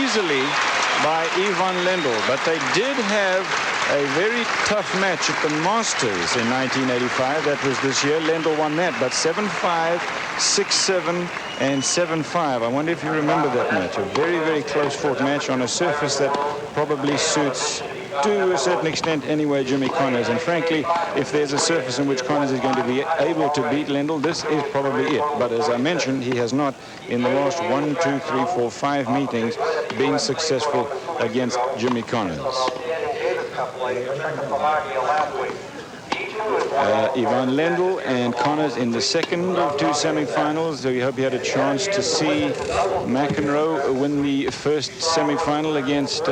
easily by Ivan Lendl, but they did have a very tough match at the Masters in 1985. That was this year. Lendl won that, but 7-5, 6-7, and 7-5. I wonder if you remember that match. A very, very close-fought match on a surface that probably suits, to a certain extent anyway, Jimmy Connors. And frankly, if there's a surface in which Connors is going to be able to beat Lendl, this is probably it. But as I mentioned, he has not, in the last 1, 2, 3, 4, 5 meetings, been successful against Jimmy Connors. Ivan Lendl and Connors in the second of 2 semifinals. So we hope you had a chance to see McEnroe win the first semifinal against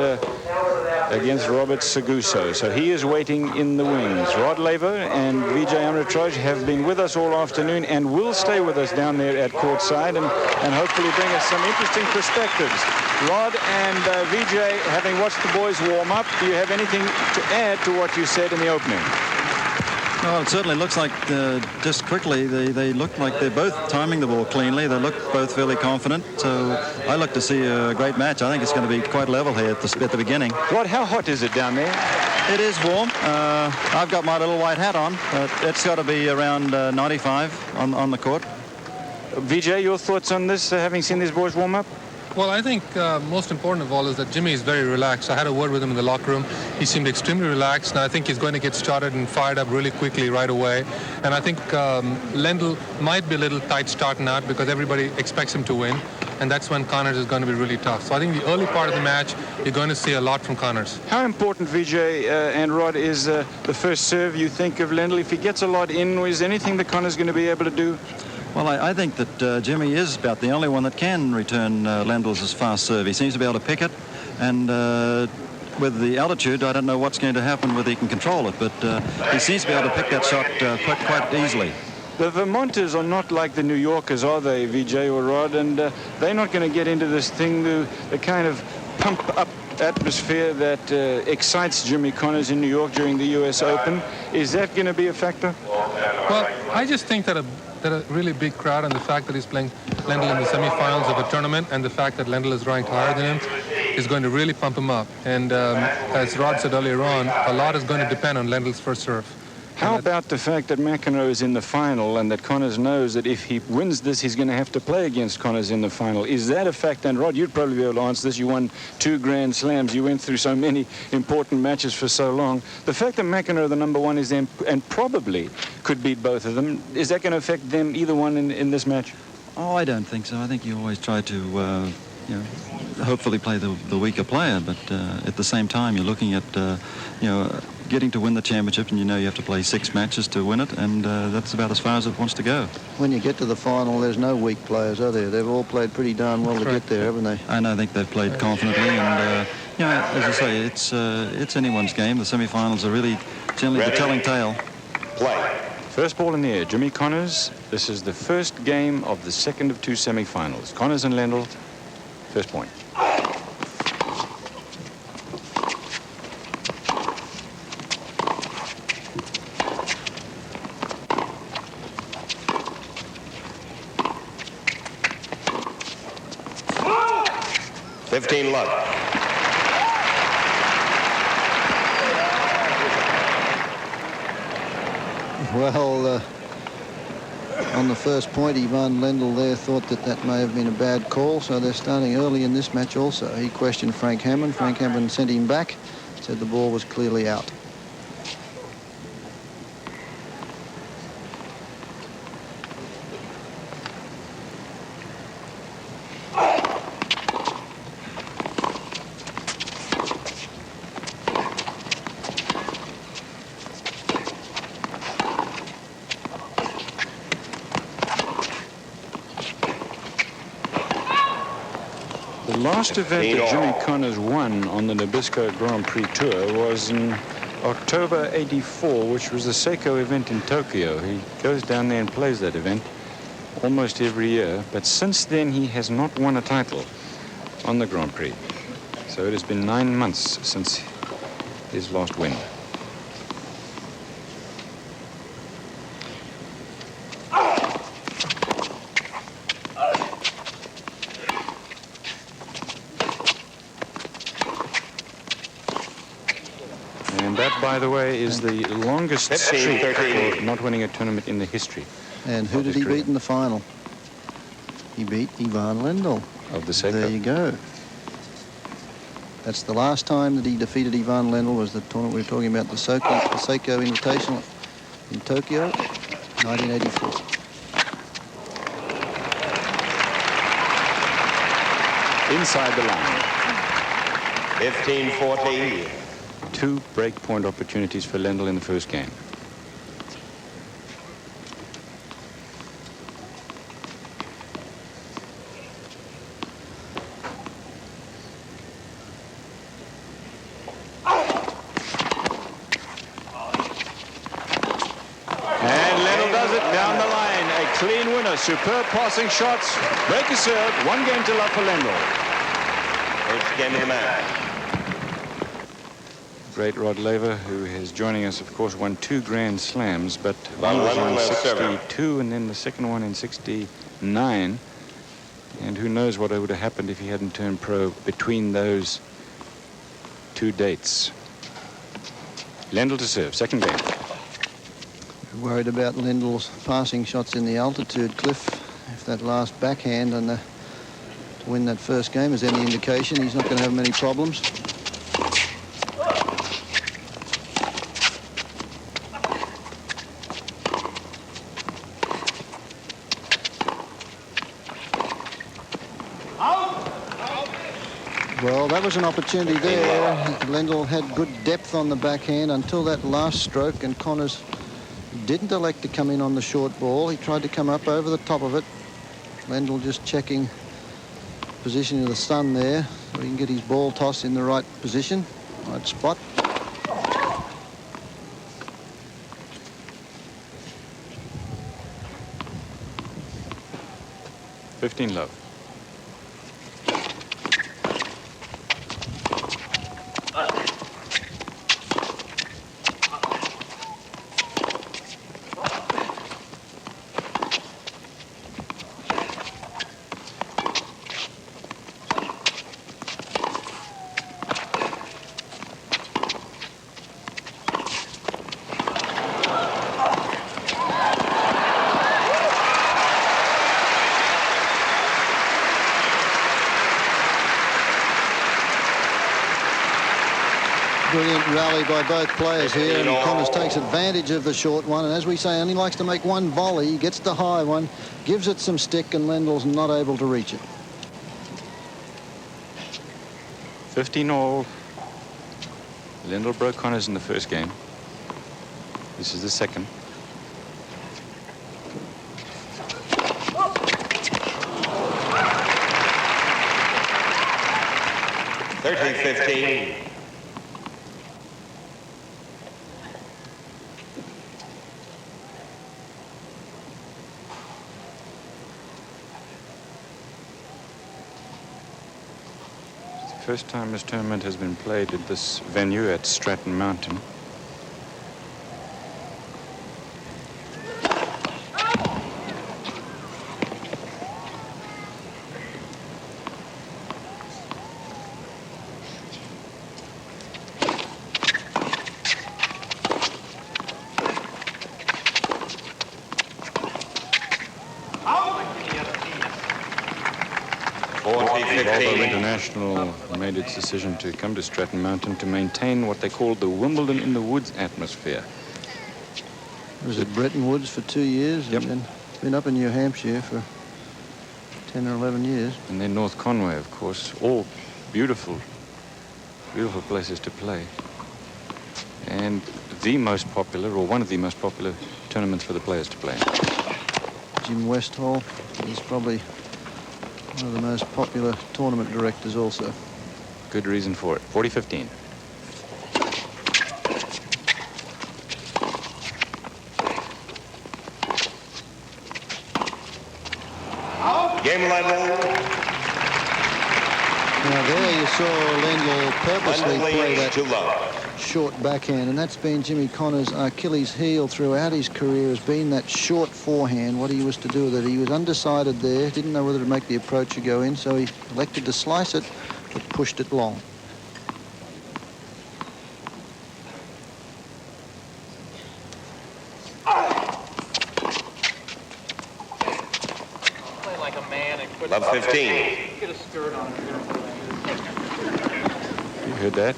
Robert Seguso. So he is waiting in the wings. Rod Laver and Vijay Amritraj have been with us all afternoon and will stay with us down there at courtside and hopefully bring us some interesting perspectives. Rod and Vijay, having watched the boys warm up, do you have anything to add to what you said in the opening? Well, it certainly looks like, just quickly, they look like they're both timing the ball cleanly. They look both fairly confident. So I look to see a great match. I think it's going to be quite level here at the beginning. Rod, how hot is it down there? It is warm. I've got my little white hat on. It's got to be around 95 on the court. Vijay, your thoughts on this, having seen these boys warm up? Well, I think most important of all is that Jimmy is very relaxed. I had a word with him in the locker room. He seemed extremely relaxed, and I think he's going to get started and fired up really quickly right away. And I think Lendl might be a little tight starting out because everybody expects him to win, and that's when Connors is going to be really tough. So I think the early part of the match, you're going to see a lot from Connors. How important, Vijay and Rod, is the first serve you think of Lendl? If he gets a lot in, is there anything that Connors going to be able to do? Well, I think that Jimmy is about the only one that can return Lendl's fast serve. He seems to be able to pick it, and with the altitude, I don't know what's going to happen, whether he can control it, but he seems to be able to pick that shot quite easily. The Vermonters are not like the New Yorkers, are they, Vijay or Rod? And they're not going to get into this thing, the kind of pump-up atmosphere that excites Jimmy Connors in New York during the U.S. Open. Is that going to be a factor? Well, I just think that a really big crowd, and the fact that he's playing Lendl in the semifinals of a tournament, and the fact that Lendl is ranked higher than him, is going to really pump him up. And as Rod said earlier on, a lot is going to depend on Lendl's first serve. How about the fact that McEnroe is in the final and that Connors knows that if he wins this, he's going to have to play against Connors in the final? Is that a fact? And Rod, you'd probably be able to answer this. You won 2 Grand Slams. You went through so many important matches for so long. The fact that McEnroe, the number one, is there and probably could beat both of them, is that going to affect them, either one, in this match? Oh, I don't think so. I think you always try to, hopefully play the weaker player. But at the same time, you're looking at, getting to win the championship, and you have to play 6 matches to win it, and that's about as far as it wants to go. When you get to the final, there's no weak players, are there? They've all played pretty darn well to get there, haven't they? And I think they've played confidently, and as I say, it's anyone's game. The semi-finals are really generally the telling tale. Play. First ball in the air, Jimmy Connors. This is the first game of the second of 2 semi-finals. Connors and Lendl, first point. Love. Well, on the first point, Ivan Lendl there thought that may have been a bad call, so they're starting early in this match also. He questioned Frank Hammond. Frank Hammond sent him back, said the ball was clearly out. The last event that Jimmy Connors won on the Nabisco Grand Prix Tour was in October '84, which was the Seiko event in Tokyo. He goes down there and plays that event almost every year, but since then he has not won a title on the Grand Prix. So it has been 9 months since his last win. that, by the way, is the longest 15, streak 13. for not winning a tournament in the history And who of did his he career. beat in the final? He beat Ivan Lendl. Of the Seiko. There you go. That's the last time that he defeated Ivan Lendl, was the tournament we were talking about, the Seiko Invitational in Tokyo, 1984. Inside the line. 15-14. 2 breakpoint opportunities for Lendl in the first game. And Lendl does it down the line. A clean winner. Superb passing shots. Break a serve. 1 game to love for Lendl. First game of the match. Great Rod Laver, who is joining us, of course, won 2 Grand Slams, but Van he was Lendl in will serve. 62 and then the second one in 69. And who knows what would have happened if he hadn't turned pro between those 2 dates. Lendl to serve, second game. Worried about Lendl's passing shots in the altitude, Cliff. If that last backhand and to win that first game is any indication, he's not going to have many problems. Well, that was an opportunity there. Lendl had good depth on the backhand until that last stroke, and Connors didn't elect to come in on the short ball. He tried to come up over the top of it. Lendl just checking position of the sun there so he can get his ball toss in the right position, right spot. $15 love. Brilliant rally by both players here, and Connors takes advantage of the short one, and as we say, only likes to make one volley. He gets the high one, gives it some stick, and Lendl's not able to reach it. 15 all. Lendl broke Connors in the first game. This is the second. $13-15. First time this tournament has been played at this venue at Stratton Mountain. Volvo International made its decision to come to Stratton Mountain to maintain what they called the Wimbledon in the Woods atmosphere. It was at Bretton Woods for 2 years, Yep. and then been up in New Hampshire for 10 or 11 years. And then North Conway, of course, all beautiful, beautiful places to play. And the most popular, or one of the most popular tournaments for the players to play. Jim Westhall is probably one of the most popular tournament directors also. Good reason for it. 40-15. Game level. Now there you saw Lendl purposely play that 2 love. short backhand, and that's been Jimmy Connors' Achilles heel throughout his career, has been that short forehand, what he was to do with it. He was undecided there, didn't know whether to make the approach or go in, so he elected to slice it, but pushed it long. Love 15. You heard that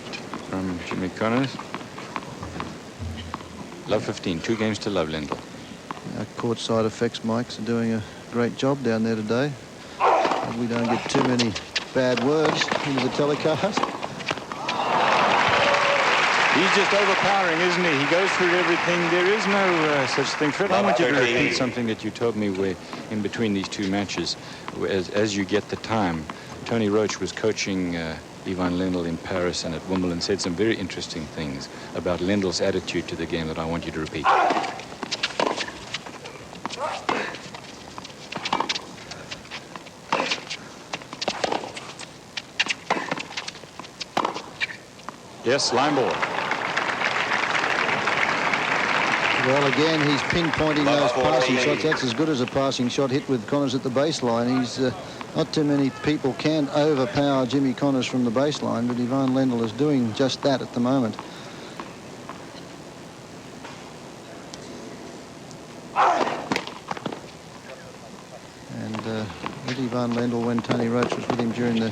from Jimmy Connors. Love 15, 2 games to love, Lendl. Court side effects, Mike's are doing a great job down there today. We don't get too many bad words into the telecast. He's just overpowering, isn't he? He goes through everything. There is no such thing. Fred, I want you to repeat something that you told me where in between these two matches, as you get the time. Tony Roach was coaching Ivan Lendl in Paris and at Wimbledon, said some very interesting things about Lendl's attitude to the game that I want you to repeat. Yes, line ball. Well, again, he's pinpointing those passing shots. That's as good as a passing shot hit with Connors at the baseline. He's not too many people can overpower Jimmy Connors from the baseline, but Ivan Lendl is doing just that at the moment. And with Ivan Lendl, when Tony Roach was with him during the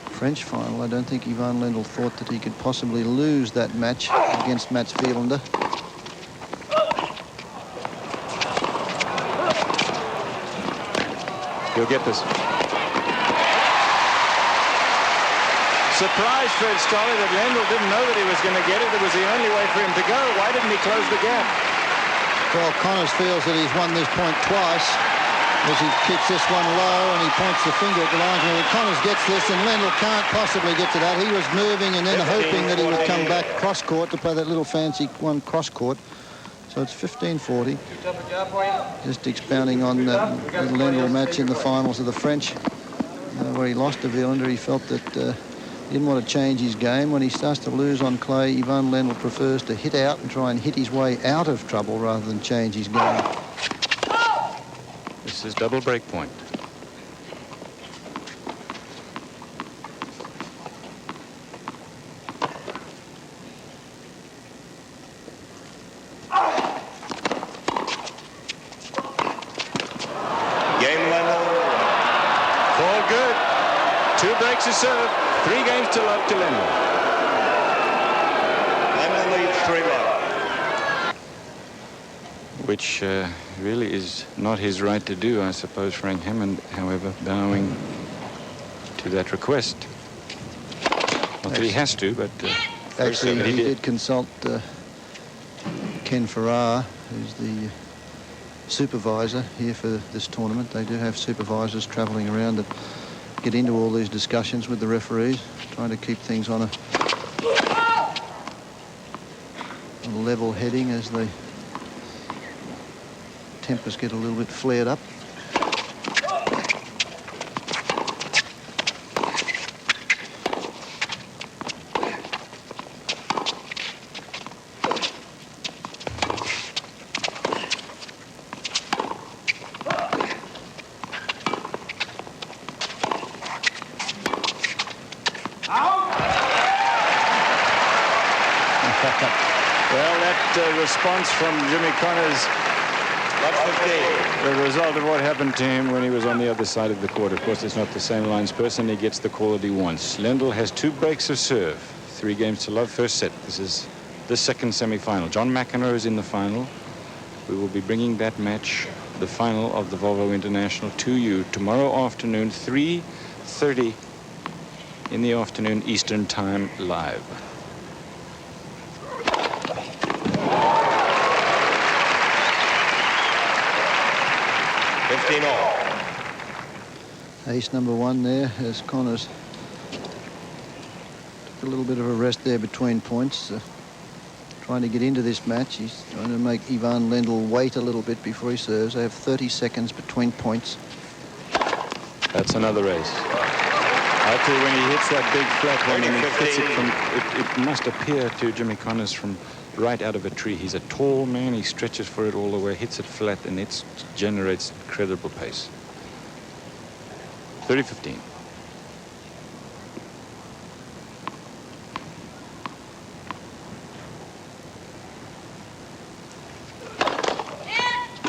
French final, I don't think Ivan Lendl thought that he could possibly lose that match against Mats Wielander. He'll get this. Surprised Fred Stoller that Lendl didn't know that he was going to get it. It was the only way for him to go. Why didn't he close the gap? Well, Connors feels that he's won this point twice as he kicks this one low and he points the finger at the linesman. Connors gets this and Lendl can't possibly get to that. He was moving and then hoping that he would come back cross-court to play that little fancy one cross-court. So it's 15-40. Just expounding on that Lendl match in the finals of the French, where he lost to Wielander. He felt that he didn't want to change his game. When he starts to lose on clay, Ivan Lendl prefers to hit out and try and hit his way out of trouble rather than change his game. This is double break point. To serve, 3 games to love to Lendl. Lendl leads 3-love. Which really is not his right to do, I suppose. Frank Hammond, however, bowing to that request. Not that he has to, but... actually, he did consult Ken Farrar, who's the supervisor here for this tournament. They do have supervisors travelling around that get into all these discussions with the referees, trying to keep things on a level heading as the tempers get a little bit flared up. Response from Jimmy Connors, the result of what happened to him when he was on the other side of the court. Of course, it's not the same lines person. He gets the call that he wants. Lendl has 2 breaks of serve, 3 games to love, first set. This is the second semi-final. John McEnroe is in the final. We will be bringing that match, the final of the Volvo International, to you tomorrow afternoon, 3:30 in the afternoon Eastern Time, live. Ace number 1 there as Connors took a little bit of a rest there between points, trying to get into this match. He's trying to make Ivan Lendl wait a little bit before he serves. They have 30 seconds between points. That's another ace. I tell you, when he hits that big flat one and he hits it from, it must appear to Jimmy Connors from right out of a tree. He's a tall man. He stretches for it all the way, hits it flat, and it generates incredible pace. 30-15.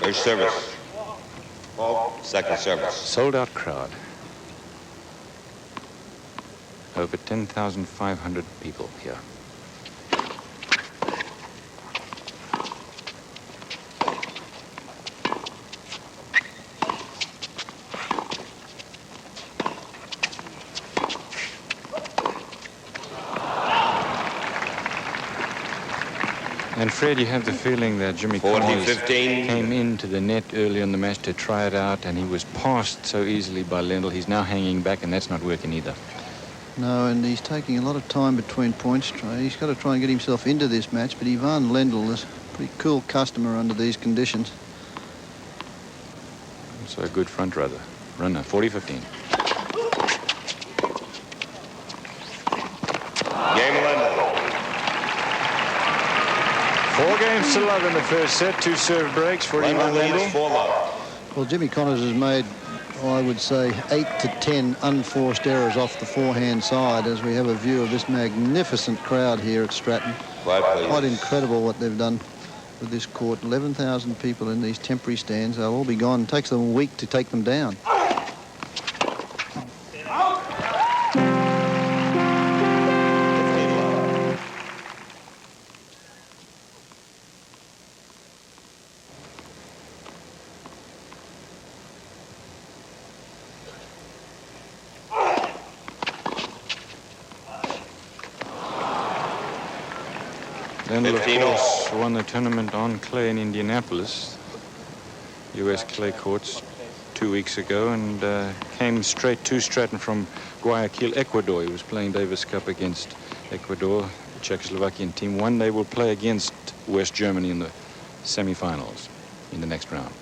There's service. Ball. Second service. Sold out crowd. Over 10,500 people here. And Fred, you have the feeling that Jimmy Connors 40-15. came into the net early in the match to try it out, and he was passed so easily by Lendl. He's now hanging back, and that's not working either. No, and he's taking a lot of time between points. He's got to try and get himself into this match, but Ivan Lendl is a pretty cool customer under these conditions. So a good front runner. 40-15. Game Lendl. 4 games to love in the first set. 2 serve breaks for Ivan Lendl leads Lendl. 4-love. Well, Jimmy Connors has made, I would say, 8 to 10 unforced errors off the forehand side as we have a view of this magnificent crowd here at Stratton. Quiet, please. Quite incredible what they've done with this court. 11,000 people in these temporary stands. They'll all be gone. It takes them a week to take them down. Lendl, of 15 course, won the tournament on clay in Indianapolis, U.S. clay courts, 2 weeks ago, and came straight to Stratton from Guayaquil, Ecuador. He was playing Davis Cup against Ecuador. The Czechoslovakian team won. They will play against West Germany in the semifinals in the next round.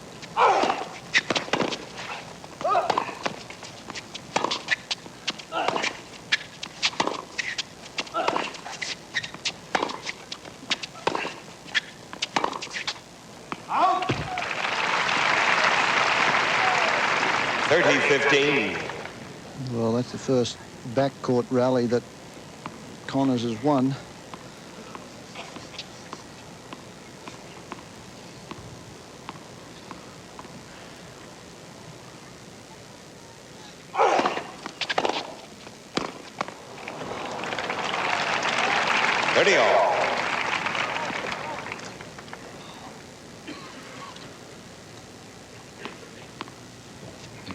Well, that's the first backcourt rally that Connors has won.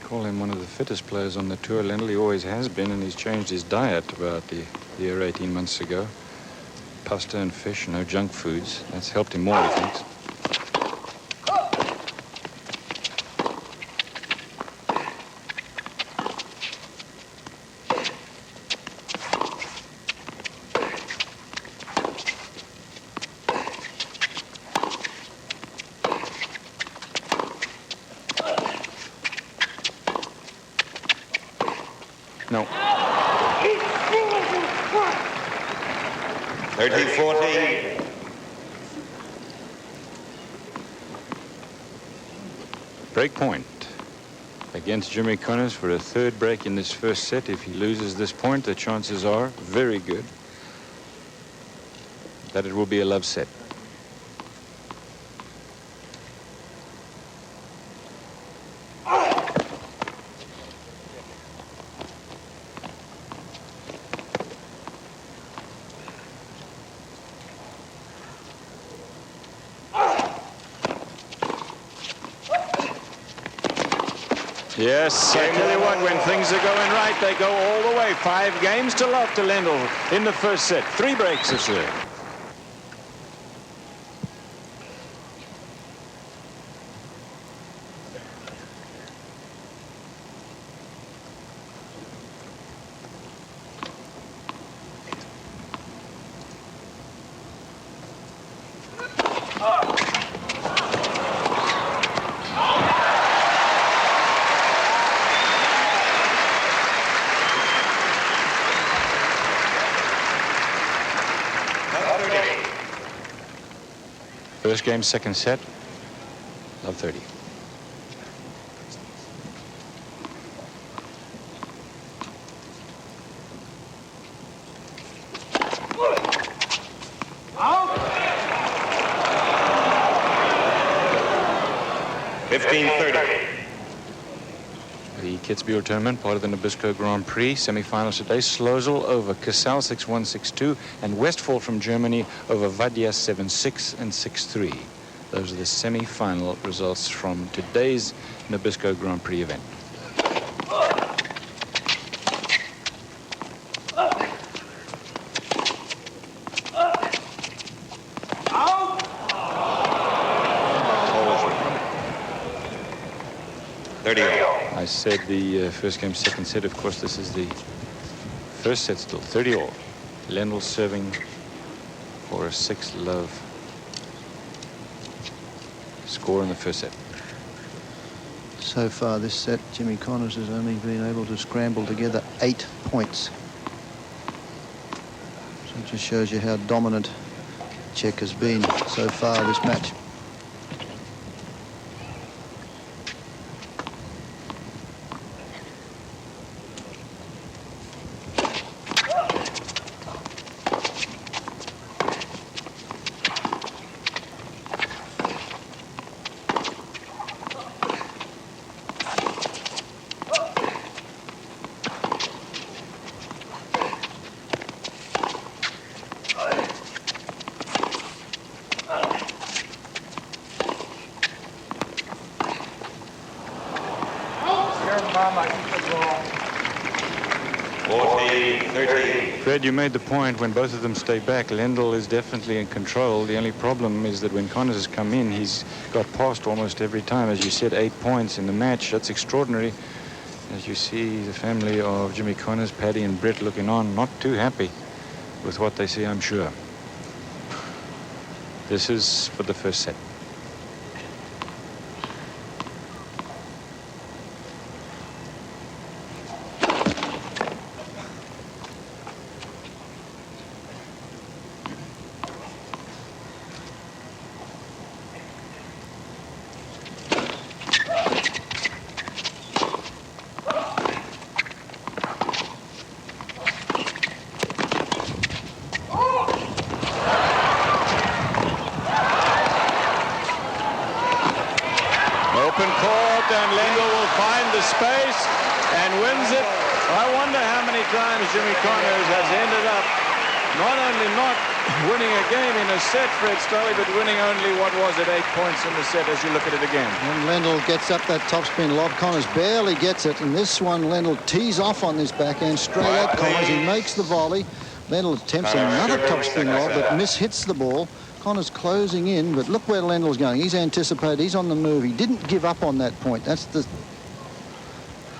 Call him one of the fittest players on the tour. Lendl, he always has been, and he's changed his diet about the year 18 months ago. Pasta and fish, no junk foods. That's helped him more, he thinks. No. 30-14. Break point against Jimmy Connors for a third break in this first set. If he loses this point, the chances are very good that it will be a love set. Yes, I tell you what, when things are going right, they go all the way. 5 games to love to Lendl in the first set. 3 breaks of serve. First game, second set, love 30. Out. 15-30. Kitzbühel tournament, part of the Nabisco Grand Prix. Semi-finals today, Slosel over Casal 6-1, 6-2, and Westphal from Germany over Vadia 7-6 and 6-3. Those are the semi-final results from today's Nabisco Grand Prix event. I said the first game, second set. Of course, this is the first set still. 30-all. Lendl serving for a 6-love score in the first set. So far this set, Jimmy Connors has only been able to scramble together 8 points. So it just shows you how dominant Czech has been so far this match. Fred, you made the point when both of them stay back. Lendl is definitely in control. The only problem is that when Connors has come in, he's got past almost every time. As you said, 8 points in the match. That's extraordinary. As you see the family of Jimmy Connors, Paddy and Brett looking on, not too happy with what they see, I'm sure. This is for the first set. Open court, and Lendl will find the space and wins it. I wonder how many times Jimmy Connors has ended up not only not winning a game in a set, Fred Stolle, but winning only, what was it, 8 points in the set as you look at it again. And Lendl gets up that topspin lob. Connors barely gets it, and this one Lendl tees off on this backhand straight at Connors. He makes the volley. Lendl attempts another topspin lob, but mishits the ball. Connors closing in, but look where Lendl's going. He's anticipated. He's on the move. He didn't give up on that point. That's the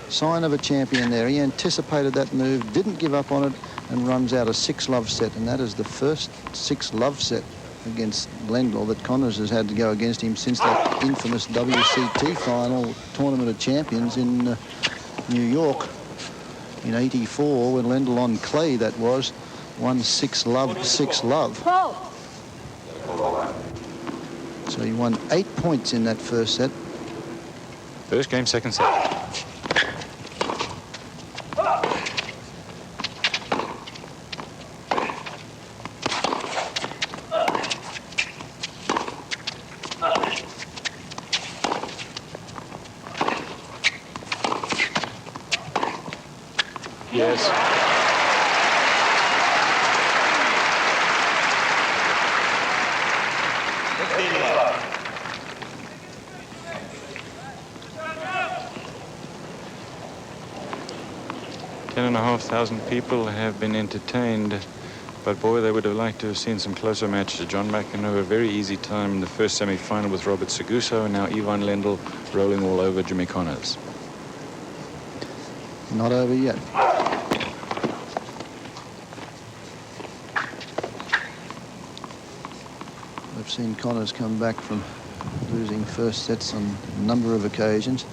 sign of a champion there. He anticipated that move, didn't give up on it, and runs out a 6-love set. And that is the first 6-love set against Lendl that Connors has had to go against him since that infamous WCT final, Tournament of Champions in New York in '84, when Lendl on clay, that was, won 6-love, 6-love. So he won 8 points in that first set. First game, second set. Yes. Ten and a half thousand people have been entertained, but boy, they would have liked to have seen some closer matches. John McEnroe, a very easy time in the first semi-final with Robert Seguso, and now Ivan Lendl rolling all over Jimmy Connors. Not over yet. We've seen Connors come back from losing first sets on a number of occasions.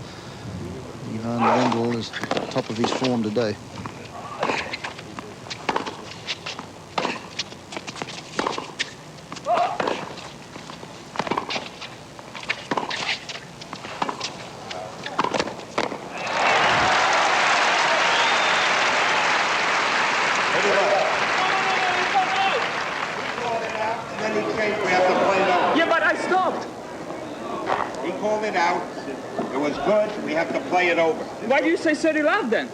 Ivan Lendl is at the top of his form today. called it out. It was good. We have to play it over. Why do you say 30 love then?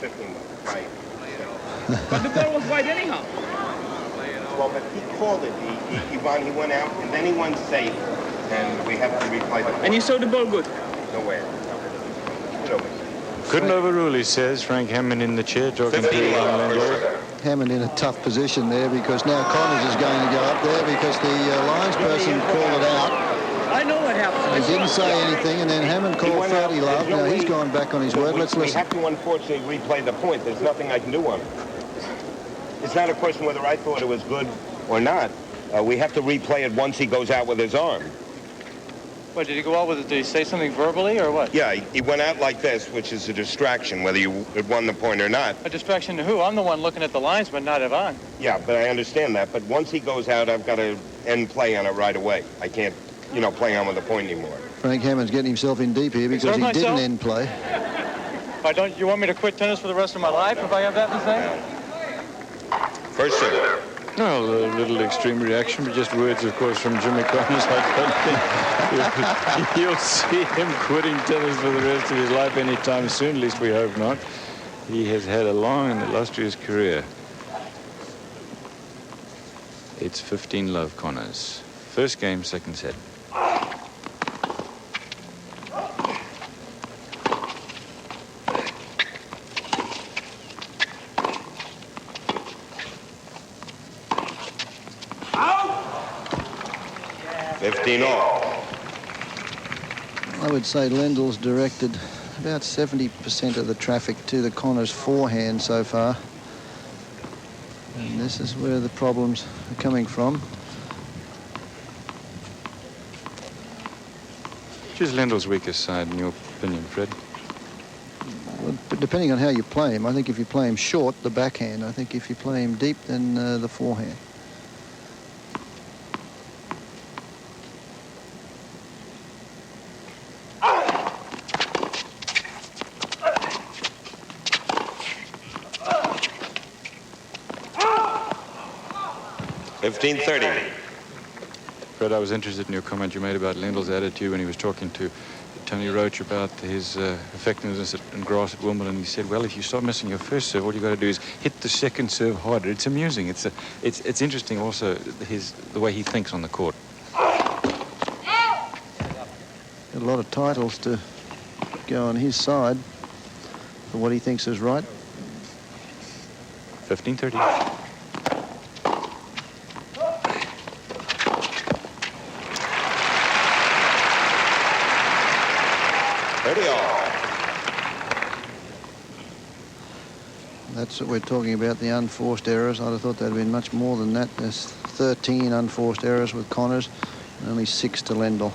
15 right. But the ball was wide anyhow. Well, but he called it. He went out, and then he went safe, and we have to replay the And you saw the ball good? nowhere. No. Couldn't overrule, he says. Frank Hammond in the chair talking to 15 Ivan love. Lendl. Hammond in a tough position there because now Connors is going to go up there because the linesperson called it out. I know what happened. He didn't say anything, and then Hammond called went out. 30 love. There's no Now he's way- gone back on his word. Let's We listen. have to, unfortunately, replay the point. There's nothing I can do on it. It's not a question whether I thought it was good or not. We have to replay it once he goes out with his arm. What, did he go out with it? Did he say something verbally or what? Yeah, he went out like this, which is a distraction, whether you had won the point or not. A distraction to who? I'm the one looking at the linesman, not Ivan. Yeah, but I understand that. But once he goes out, I've got to end play on it right away. I can't, play on with the point anymore. Frank Hammond's getting himself in deep here because Serve he myself? didn't end play. You want me to quit tennis for the rest of my life if I have that to say? First serve. Well, a little extreme reaction, but just words, of course, from Jimmy Connors. I don't think you'll see him quitting tennis for the rest of his life anytime soon, at least we hope not. He has had a long and illustrious career. It's 15 love, Connors. First game, second set. Out! 15 all. I would say Lendl's directed about 70% of the traffic to the Connors forehand so far. And this is where the problems are coming from. Which is Lendl's weakest side, in your opinion, Fred? Well, but depending on how you play him, I think if you play him short, the backhand. I think if you play him deep, then the forehand. Fred, I was interested in your comment you made about Lendl's attitude when he was talking to Tony Roach about his effectiveness and grass at Wimbledon. He said, well, if you start missing your first serve, all you got to do is hit the second serve harder. It's amusing. It's interesting also the way he thinks on the court. A lot of titles to go on his side for what he thinks is right. 15-30. That's what we're talking about, the unforced errors. I'd have thought there'd been much more than that. There's 13 unforced errors with Connors and only 6 to Lendl.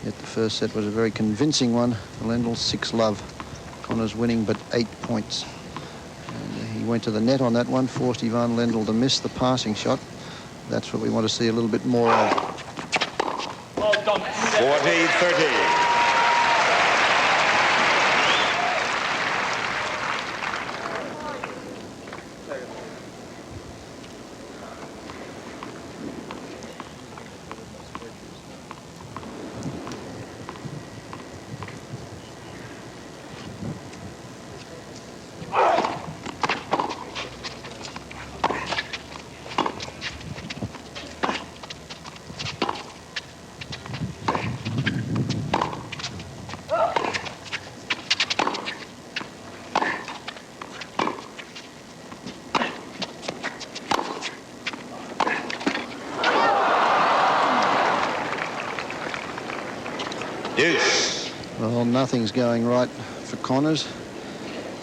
Yet the first set was a very convincing one for Lendl, 6 love. Connors winning but 8 points. And he went to the net on that one, forced Ivan Lendl to miss the passing shot. That's what we want to see a little bit more of. Well done. 40-30. Well, nothing's going right for Connors.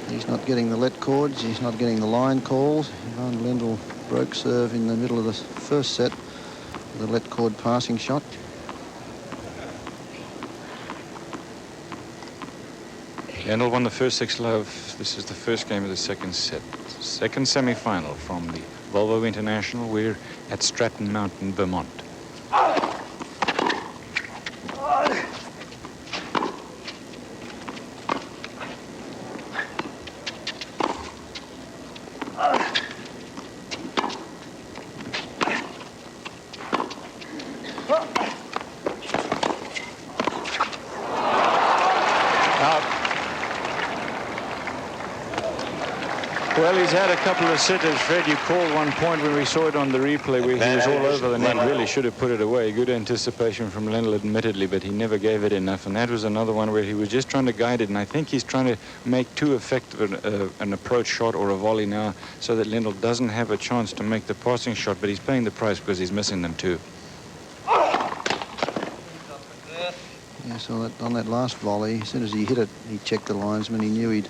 He's not getting the let chords. He's not getting the line calls. Ivan Lendl broke serve in the middle of the first set with a let chord passing shot. Lendl won the first 6 love. This is the first game of the second set. Second semi-final from the Volvo International. We're at Stratton Mountain, Vermont. Well, he's had a couple of sitters. Fred, you called one point when we saw it on the replay where he was all over the net. Really should have put it away. Good anticipation from Lendl, admittedly, but he never gave it enough. And that was another one where he was just trying to guide it. And I think he's trying to make too effective an approach shot or a volley now so that Lendl doesn't have a chance to make the passing shot. But he's paying the price because he's missing them too. Yeah, so on that last volley, as soon as he hit it, he checked the linesman. He knew he'd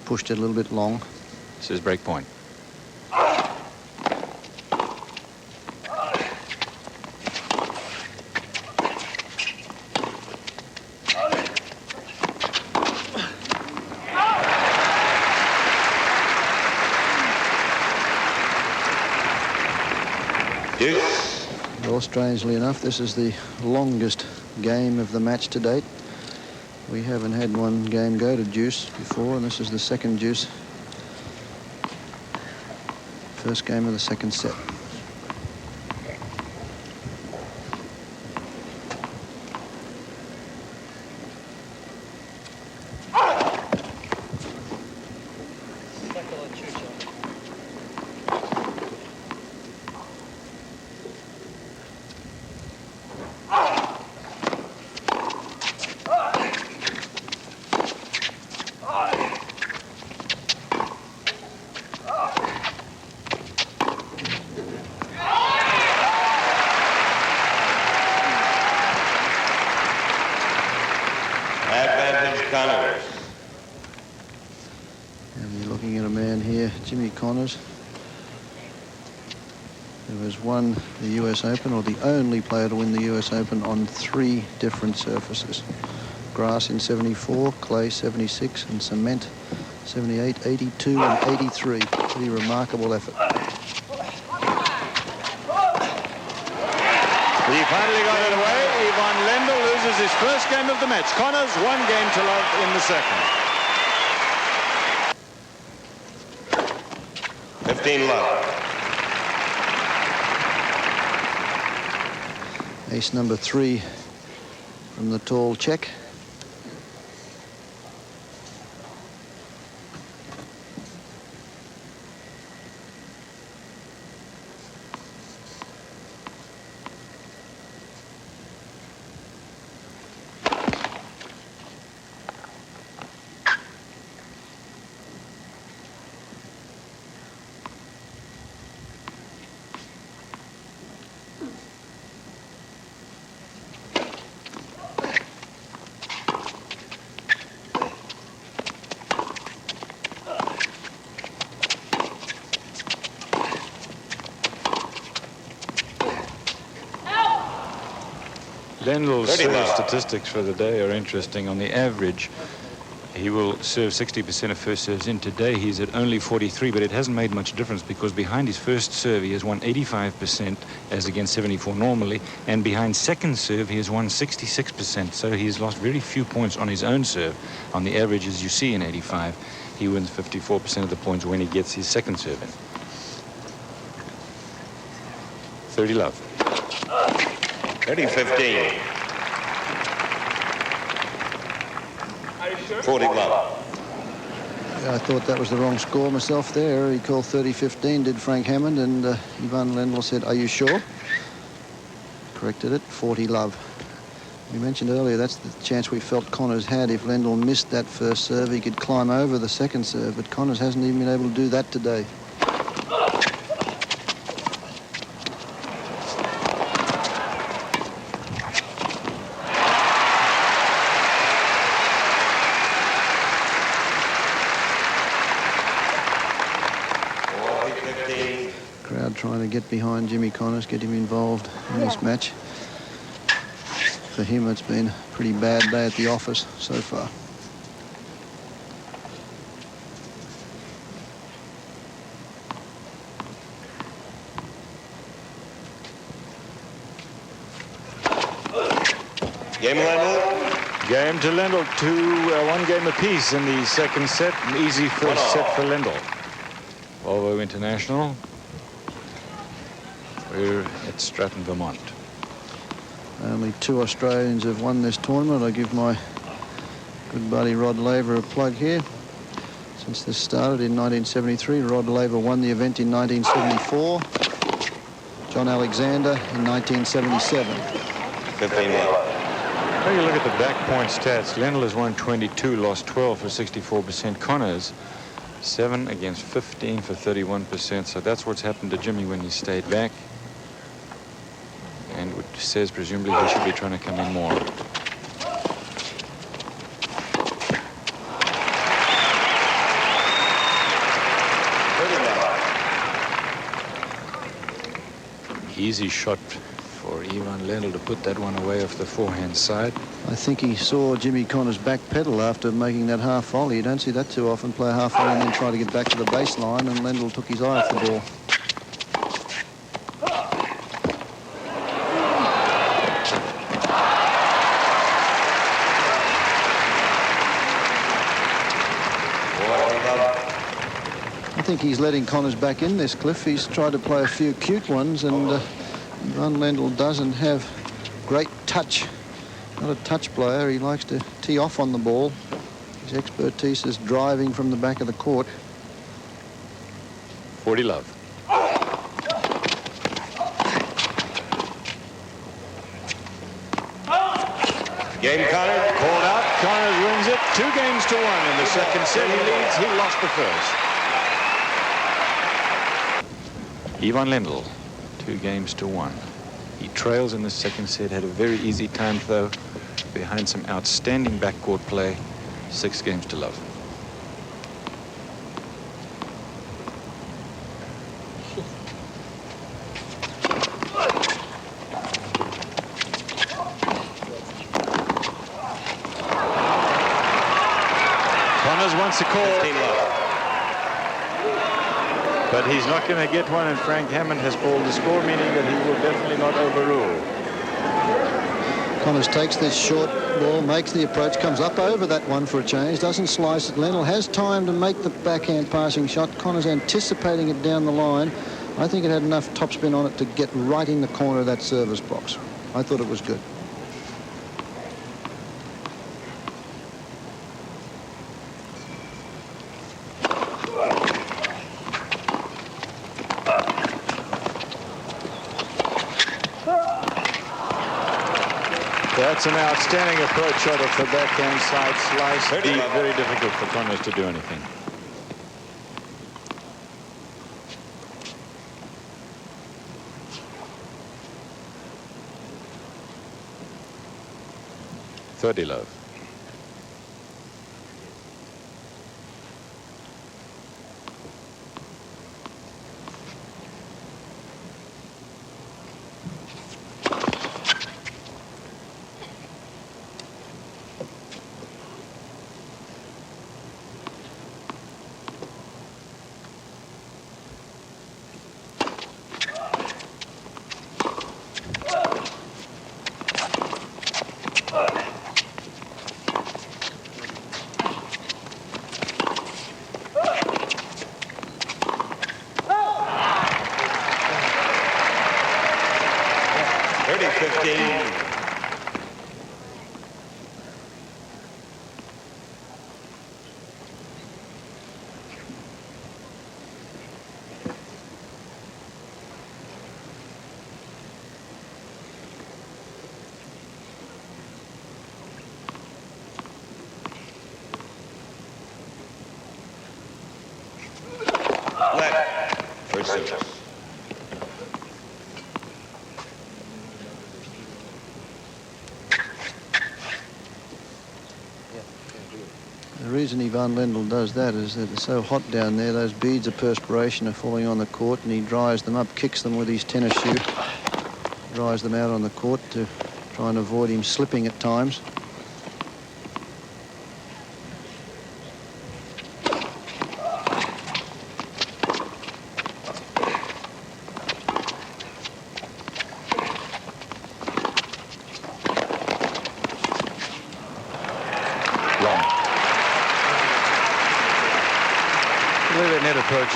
pushed it a little bit long. This is break point. Well, strangely enough, this is the longest game of the match to date. We haven't had one game go to deuce before, and this is the second deuce. First game of the second set. Won the US Open, or the only player to win the US Open on 3 different surfaces. Grass in 74, clay 76, and cement 78, 82, and 83. Pretty remarkable effort. He finally got it away. Ivan Lendl loses his first game of the match. Connors 1 game to love in the second. 15 love. Ace number 3 from the tall Czech. Lendl's serve statistics for the day are interesting. On the average, he will serve 60% of first serves in. Today, he's at only 43, but it hasn't made much difference because behind his first serve, he has won 85% as against 74 normally, and behind second serve, he has won 66%. So he's lost very few points on his own serve. On the average, as you see in 85, he wins 54% of the points when he gets his second serve in. 30 love. 30-15. 40 love. Yeah, I thought that was the wrong score myself there. He called 30-15, did Frank Hammond, and Ivan Lendl said, "Are you sure?" Corrected it, 40 love. We mentioned earlier that's the chance we felt Connors had. If Lendl missed that first serve, he could climb over the second serve, but Connors hasn't even been able to do that today. Trying to get behind Jimmy Connors, get him involved in this match. For him, it's been a pretty bad day at the office so far. Game Lendl. Game to Lendl. 1 game apiece in the second set. An easy first set for Lendl. Volvo International. We're at Stratton, Vermont. Only 2 Australians have won this tournament. I give my good buddy Rod Laver a plug here. Since this started in 1973, Rod Laver won the event in 1974. John Alexander in 1977. 15 love. When you look at the back point stats, Lendl has won 22, lost 12 for 64%. Connors, 7 against 15 for 31%. So that's what's happened to Jimmy when he stayed back. And which says presumably he should be trying to come in more. Easy shot for Ivan Lendl to put that one away off the forehand side. I think he saw Jimmy Connors back pedal after making that half volley. You don't see that too often, play a half volley and then try to get back to the baseline, and Lendl took his eye off the ball. I think he's letting Connors back in this, Cliff. He's tried to play a few cute ones, and Ivan Lendl doesn't have great touch. Not a touch player. He likes to tee off on the ball. His expertise is driving from the back of the court. 40 love. Game Connors. Called out. Connors wins it. 2 games to 1 in the second set. He leads. He lost the first. Ivan Lendl, 2 games to 1. He trails in the second set, had a very easy time though, behind some outstanding backcourt play. 6 games to love. Connors wants a call. But he's not going to get one, and Frank Hammond has called the score, meaning that he will definitely not overrule. Connors takes this short ball, makes the approach, comes up over that one for a change, doesn't slice it. Lendl has time to make the backhand passing shot. Connors anticipating it down the line. I think it had enough topspin on it to get right in the corner of that service box. I thought it was good. That's an outstanding approach shot off the backhand side slice. Deep, very difficult for Connors to do anything. $30 love. The reason Ivan Lendl does that is that it's so hot down there, those beads of perspiration are falling on the court, and he dries them up, kicks them with his tennis shoe, dries them out on the court to try and avoid him slipping at times.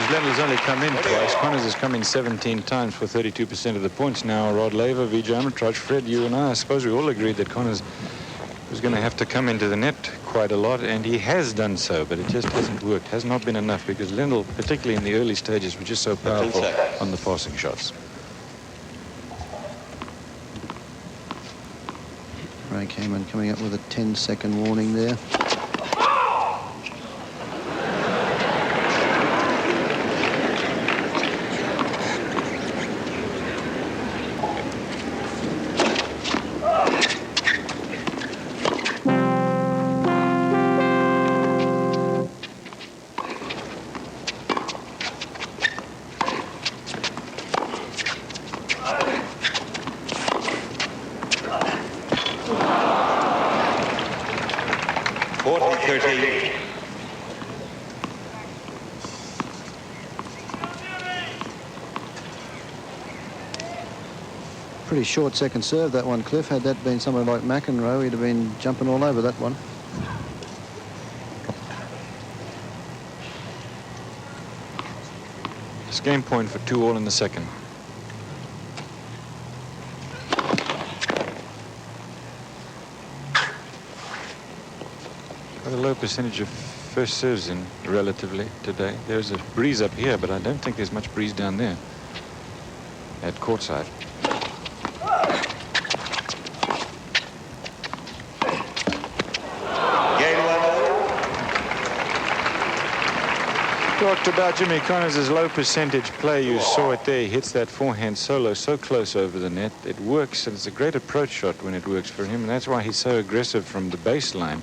Lendl's only come in twice. Connors has come in 17 times for 32% of the points. Now Rod Laver, Vijay Amatraj, Fred, you and I suppose we all agreed that Connors was going to have to come into the net quite a lot, and he has done so, but it just hasn't worked, has not been enough, because Lendl, particularly in the early stages, was just so powerful on the passing shots. Frank Hammond coming up with a 10-second warning there. Pretty short second serve, that one, Cliff. Had that been someone like McEnroe, he'd have been jumping all over that one. It's game point for 2-all in the second. Got a low percentage of first serves in relatively today. There's a breeze up here, but I don't think there's much breeze down there at courtside. Talked about Jimmy Connors' low percentage play. You saw it there. He hits that forehand solo so close over the net. It works, and it's a great approach shot when it works for him, and that's why he's so aggressive from the baseline.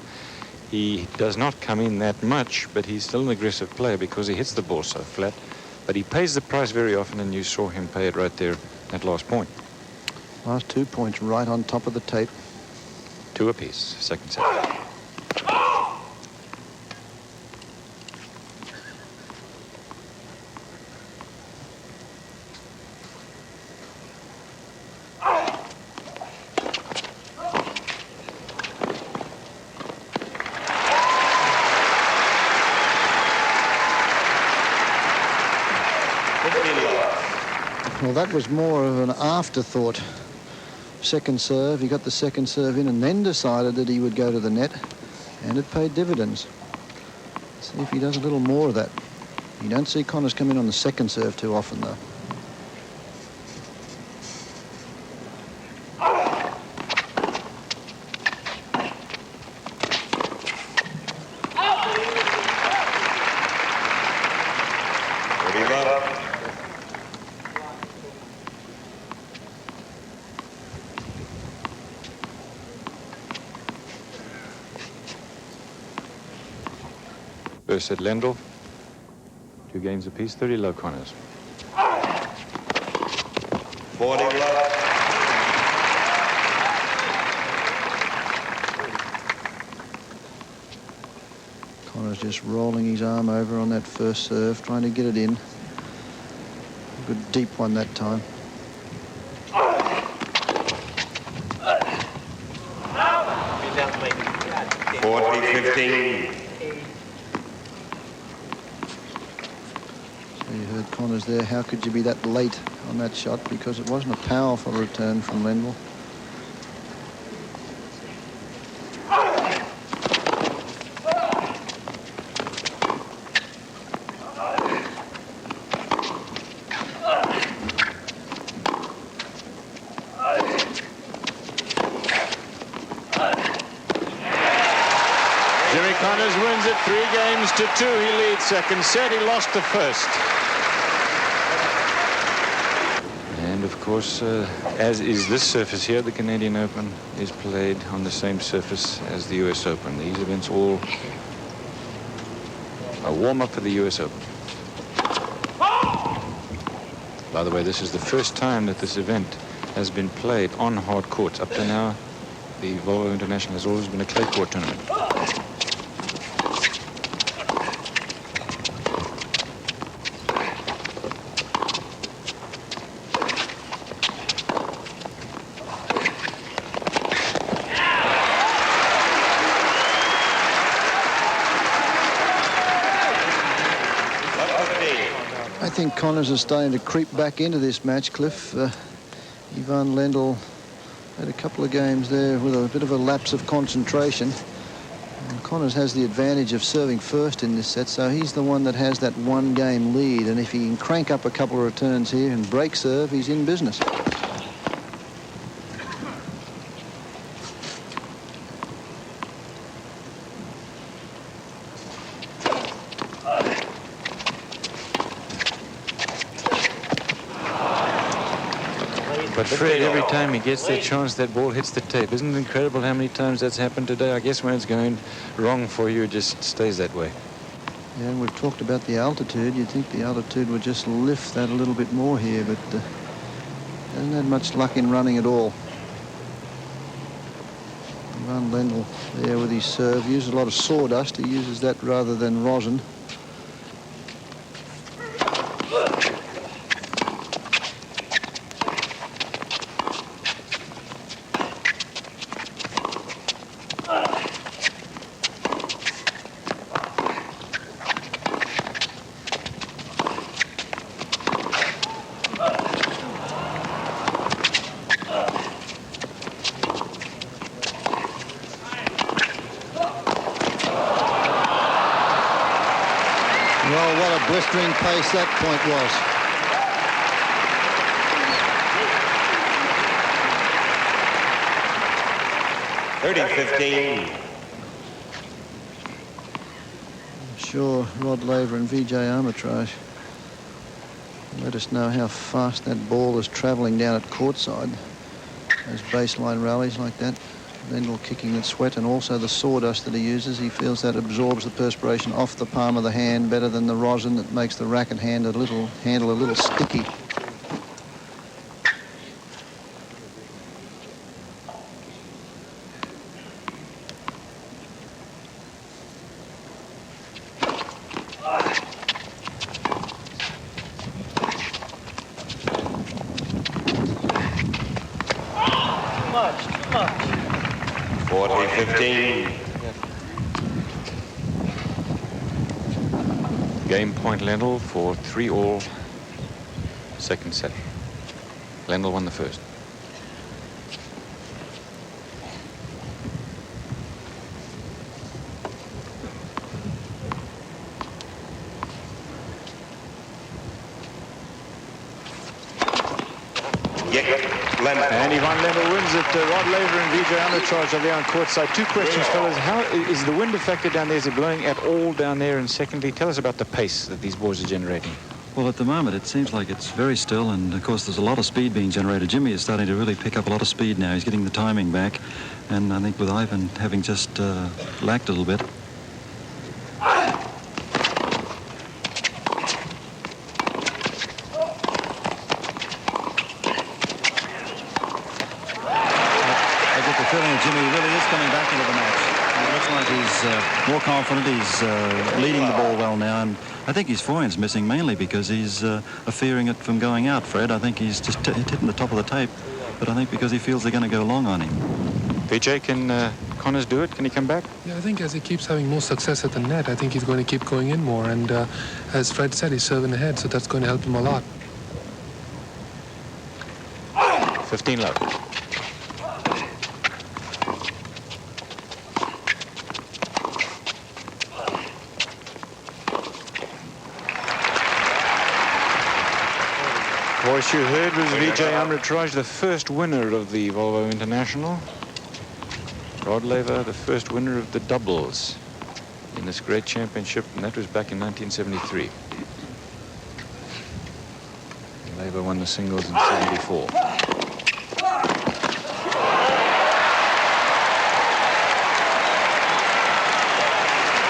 He does not come in that much, but he's still an aggressive player because he hits the ball so flat. But he pays the price very often, and you saw him pay it right there at last point. Last 2 points right on top of the tape. 2 apiece, second set. Well, that was more of an afterthought. Second serve, he got the second serve in and then decided that he would go to the net, and it paid dividends. See if he does a little more of that. You don't see Connors come in on the second serve too often, though. First at Lendl, 2 games apiece, 30 low, Connors. 40 low. Connors just rolling his arm over on that first serve, trying to get it in. A good deep one that time. 40-15. You heard Connors there. How could you be that late on that shot? Because it wasn't a powerful return from Lendl. Jimmy Connors wins it 3-2. He leads second set. He lost the first. And of course, as is this surface here, the Canadian Open is played on the same surface as the US Open. These events all a warm-up for the US Open. By the way, this is the first time that this event has been played on hard courts. Up to now, the Volvo International has always been a clay court tournament. I think Connors is starting to creep back into this match, Cliff. Ivan Lendl Had a couple of games there with a bit of a lapse of concentration. And Connors has the advantage of serving first in this set, so he's the one that has that one-game lead. And if he can crank up a couple of returns here and break serve, he's in business. But Fred, every time he gets that chance, that ball hits the tape. Isn't it incredible how many times that's happened today? I guess when it's going wrong for you, it just stays that way. Yeah, and we've talked about the altitude. You'd think the altitude would just lift that a little bit more here, but hasn't had much luck in running at all. Ivan Lendl there with his serve. Uses a lot of sawdust. He uses that rather than rosin. Well, what a blistering pace that point was. 30-15. I'm sure Rod Laver and Vijay Armitage let us know how fast that ball is travelling down at courtside. Those baseline rallies like that. Lendl kicking the sweat, and also the sawdust that he uses. He feels that absorbs the perspiration off the palm of the hand better than the rosin that makes the racket handle a little sticky. Too much. 40-15. Game point Lendl for 3-all second set. Lendl won the first. And Ivan Lendl wins it. Rod Laver and Vijay Armitage are there on courtside. Two questions, fellas. How is the wind a factor down there? Is it blowing at all down there? And secondly, tell us about the pace that these balls are generating. Well, at the moment, it seems like it's very still, and of course, there's a lot of speed being generated. Jimmy is starting to really pick up a lot of speed now. He's getting the timing back, and I think with Ivan having just lacked a little bit. Jimmy really is coming back into the match. It looks like he's more confident. He's leading the ball well now, and I think his forehand's missing mainly because he's fearing it from going out, Fred. I think he's just hitting the top of the tape, but I think because he feels they're going to go long on him. PJ, can Connors do it? Can he come back? Yeah, I think as he keeps having more success at the net, I think he's going to keep going in more. And as Fred said, he's serving ahead, so that's going to help him a lot. 15 love. Voice you heard was Vijay Armitage, the first winner of the Volvo International. Rod Laver, the first winner of the doubles in this great championship, and that was back in 1973. Laver won the singles in 74.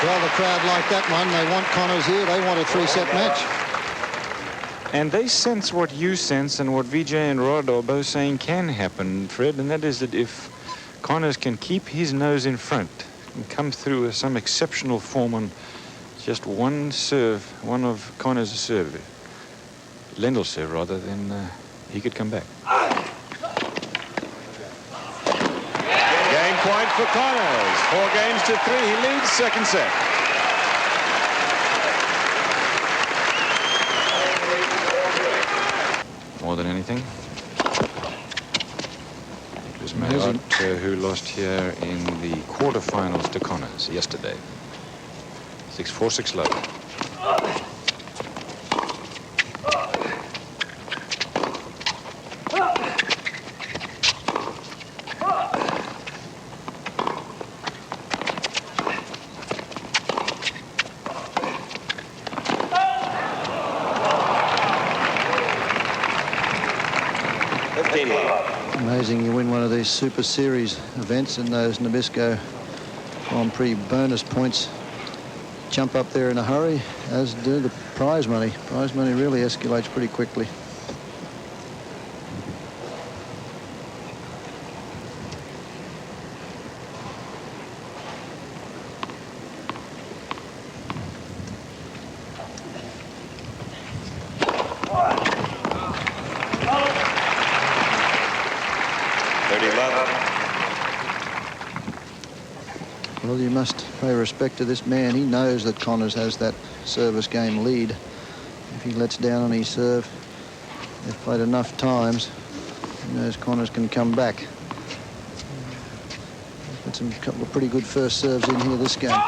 Well, the crowd like that one. They want Connors here. They want a three-set match. And they sense what you sense and what Vijay and Rod are both saying can happen, Fred, and that is that if Connors can keep his nose in front and come through with some exceptional form on just one serve, one of Connors' serve, Lendl's serve rather, then he could come back. Game point for Connors. 4-3. He leads second set. More than anything, was Mayotte, who lost here in the quarterfinals to Connors yesterday. 6-4, 6-low. Amazing you win one of these Super Series events and those Nabisco Grand Prix bonus points jump up there in a hurry, as do the prize money. Prize money really escalates pretty quickly. Well, you must pay respect to this man. He knows that Connors has that service game lead. If he lets down on his serve, they've played enough times. He knows Connors can come back. He's got a couple of pretty good first serves in here this game.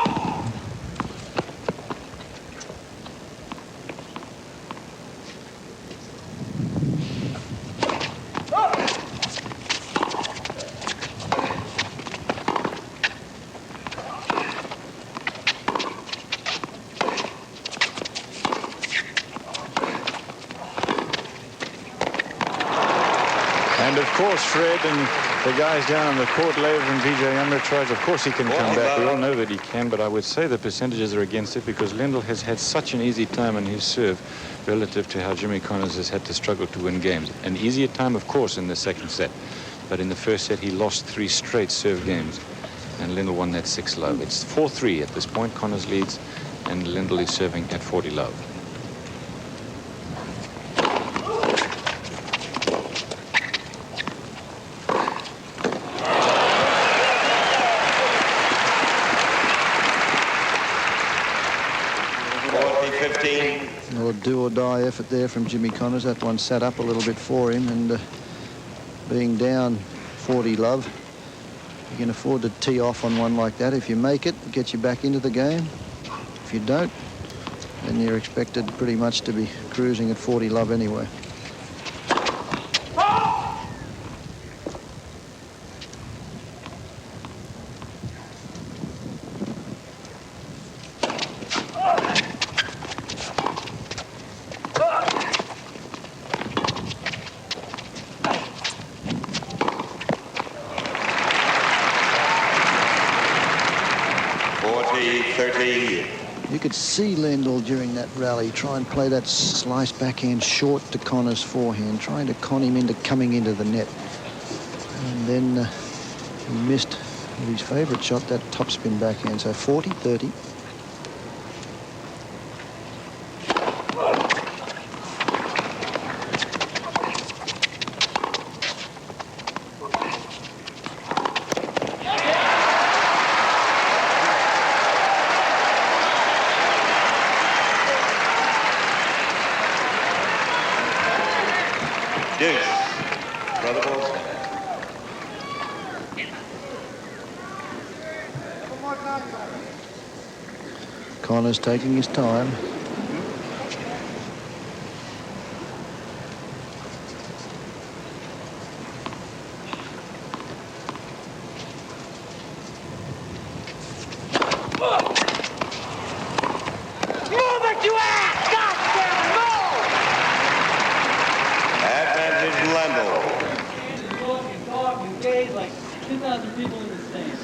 And of course, Fred and the guys down on the court, Lev and Vijay Amritraj, of course he can come back. We all know that he can, but I would say the percentages are against it because Lendl has had such an easy time on his serve relative to how Jimmy Connors has had to struggle to win games. An easier time, of course, in the second set. But in the first set, he lost 3 straight serve games. And Lendl won that 6-love. It's 4-3 at this point. Connors leads, and Lendl is serving at 40-love. Or do-or-die effort there from Jimmy Connors. That one sat up a little bit for him, and being down 40-love, you can afford to tee off on one like that. If you make it, it gets you back into the game. If you don't, then you're expected pretty much to be cruising at 40-love anyway. You could see Lendl during that rally try and play that slice backhand short to Connors' forehand, trying to con him into coming into the net. And then he missed his favourite shot, that topspin backhand. So 40-30. Connors taking his time. Advantage Lendl. You gays like 2,000 people in the States.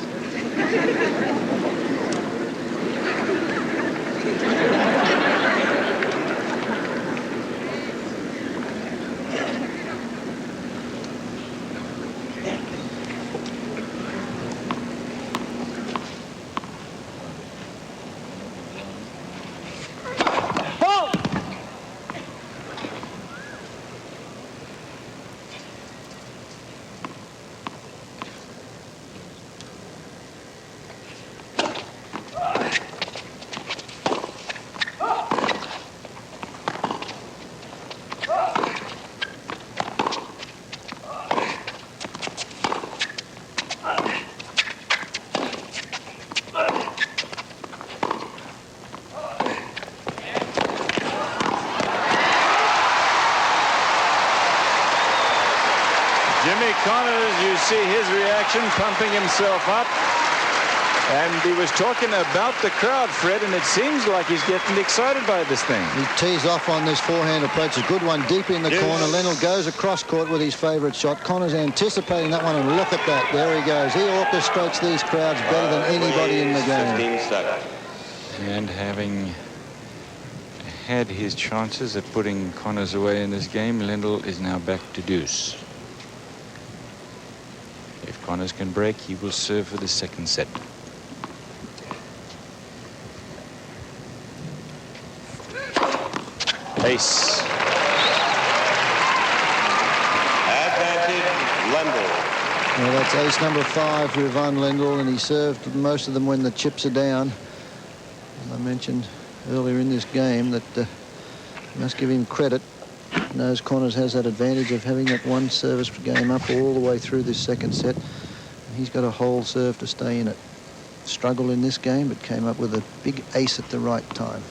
Jimmy Connors, you see his reaction, pumping himself up. And he was talking about the crowd, Fred, and it seems like he's getting excited by this thing. He tees off on this forehand approach. A good one deep in the corner. Lendl goes across court with his favourite shot. Connors anticipating that one, and look at that. There he goes. He orchestrates these crowds better than anybody in the game. 15-7. And having had his chances at putting Connors away in this game, Lendl is now back to deuce. If Connors can break, he will serve for the second set. Ace. Advantage, Lendl. Well, that's ace number 5 for Ivan Lendl, and he served most of them when the chips are down. As I mentioned earlier in this game, that you must give him credit. He knows Connors has that advantage of having that one service game up all the way through this second set. And he's got a whole serve to stay in it. Struggled in this game, but came up with a big ace at the right time.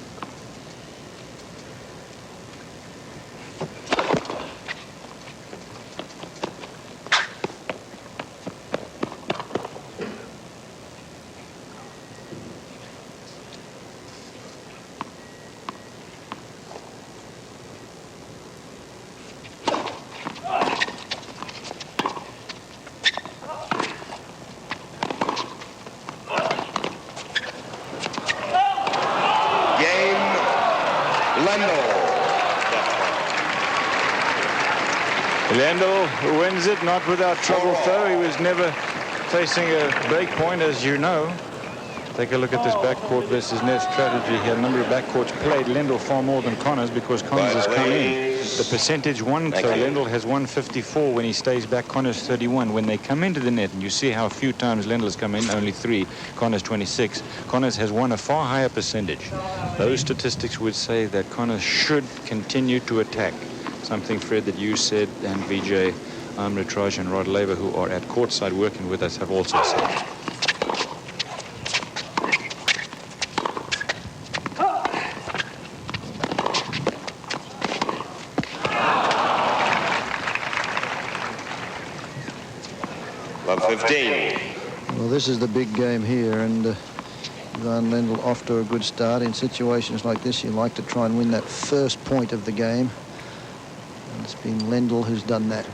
Lendl wins it, not without trouble, though. He was never facing a break point, as you know. Take a look at this backcourt versus net strategy here. A number of backcourts played Lendl far more than Connors because Connors has come in. The percentage won, so Lendl has 154 when he stays back, Connors 31. When they come into the net, and you see how few times Lendl has come in, only 3, Connors 26. Connors has won a far higher percentage. Those statistics would say that Connors should continue to attack. Something, Fred, that you said, and Vijay, Amritraj and Rod Laver, who are at courtside working with us, have also said. Love 15. Well, this is the big game here, and Ivan Lendl off to a good start. In situations like this, you like to try and win that first point of the game. And it's been Lendl who's done that.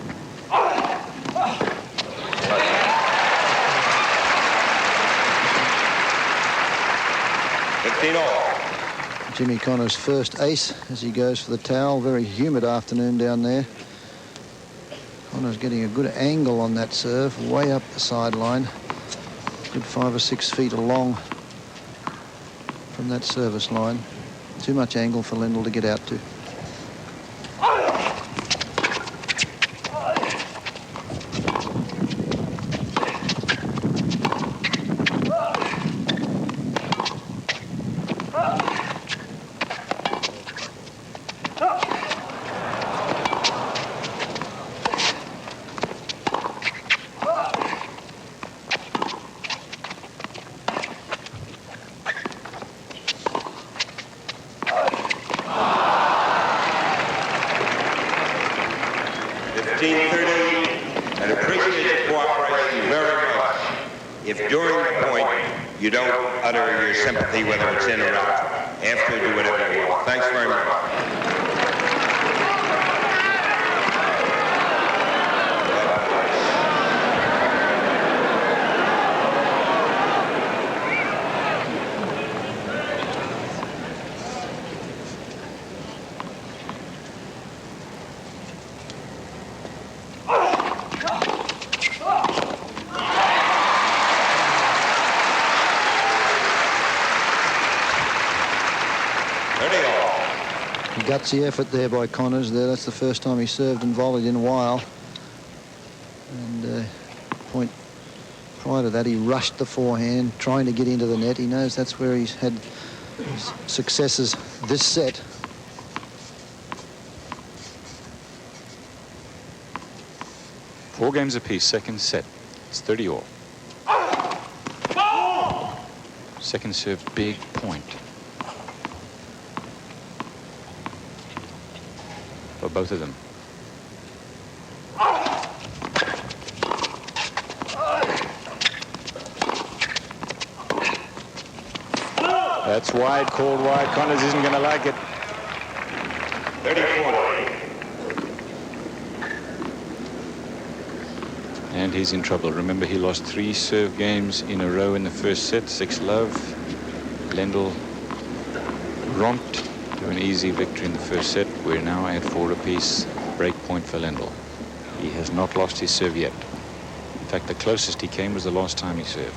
Jimmy Connors' first ace as he goes for the towel. Very humid afternoon down there. Connors getting a good angle on that serve, way up the sideline. Good 5 or 6 feet along from that service line. Too much angle for Lendl to get out to. Gutsy effort there by Connors there. That's the first time he served and volleyed in a while. And point prior to that, he rushed the forehand, trying to get into the net. He knows that's where he's had his successes this set. Four games apiece, second set. It's 30 all. Second serve, big point. For both of them. That's wide, called wide. Connors isn't going to like it. 34. And he's in trouble. Remember, he lost 3 serve games in a row in the first set. 6-love. Lendl romped to an easy victory in the first set. We're now at 4 apiece. Break point for Lendl. He has not lost his serve yet. In fact, the closest he came was the last time he served.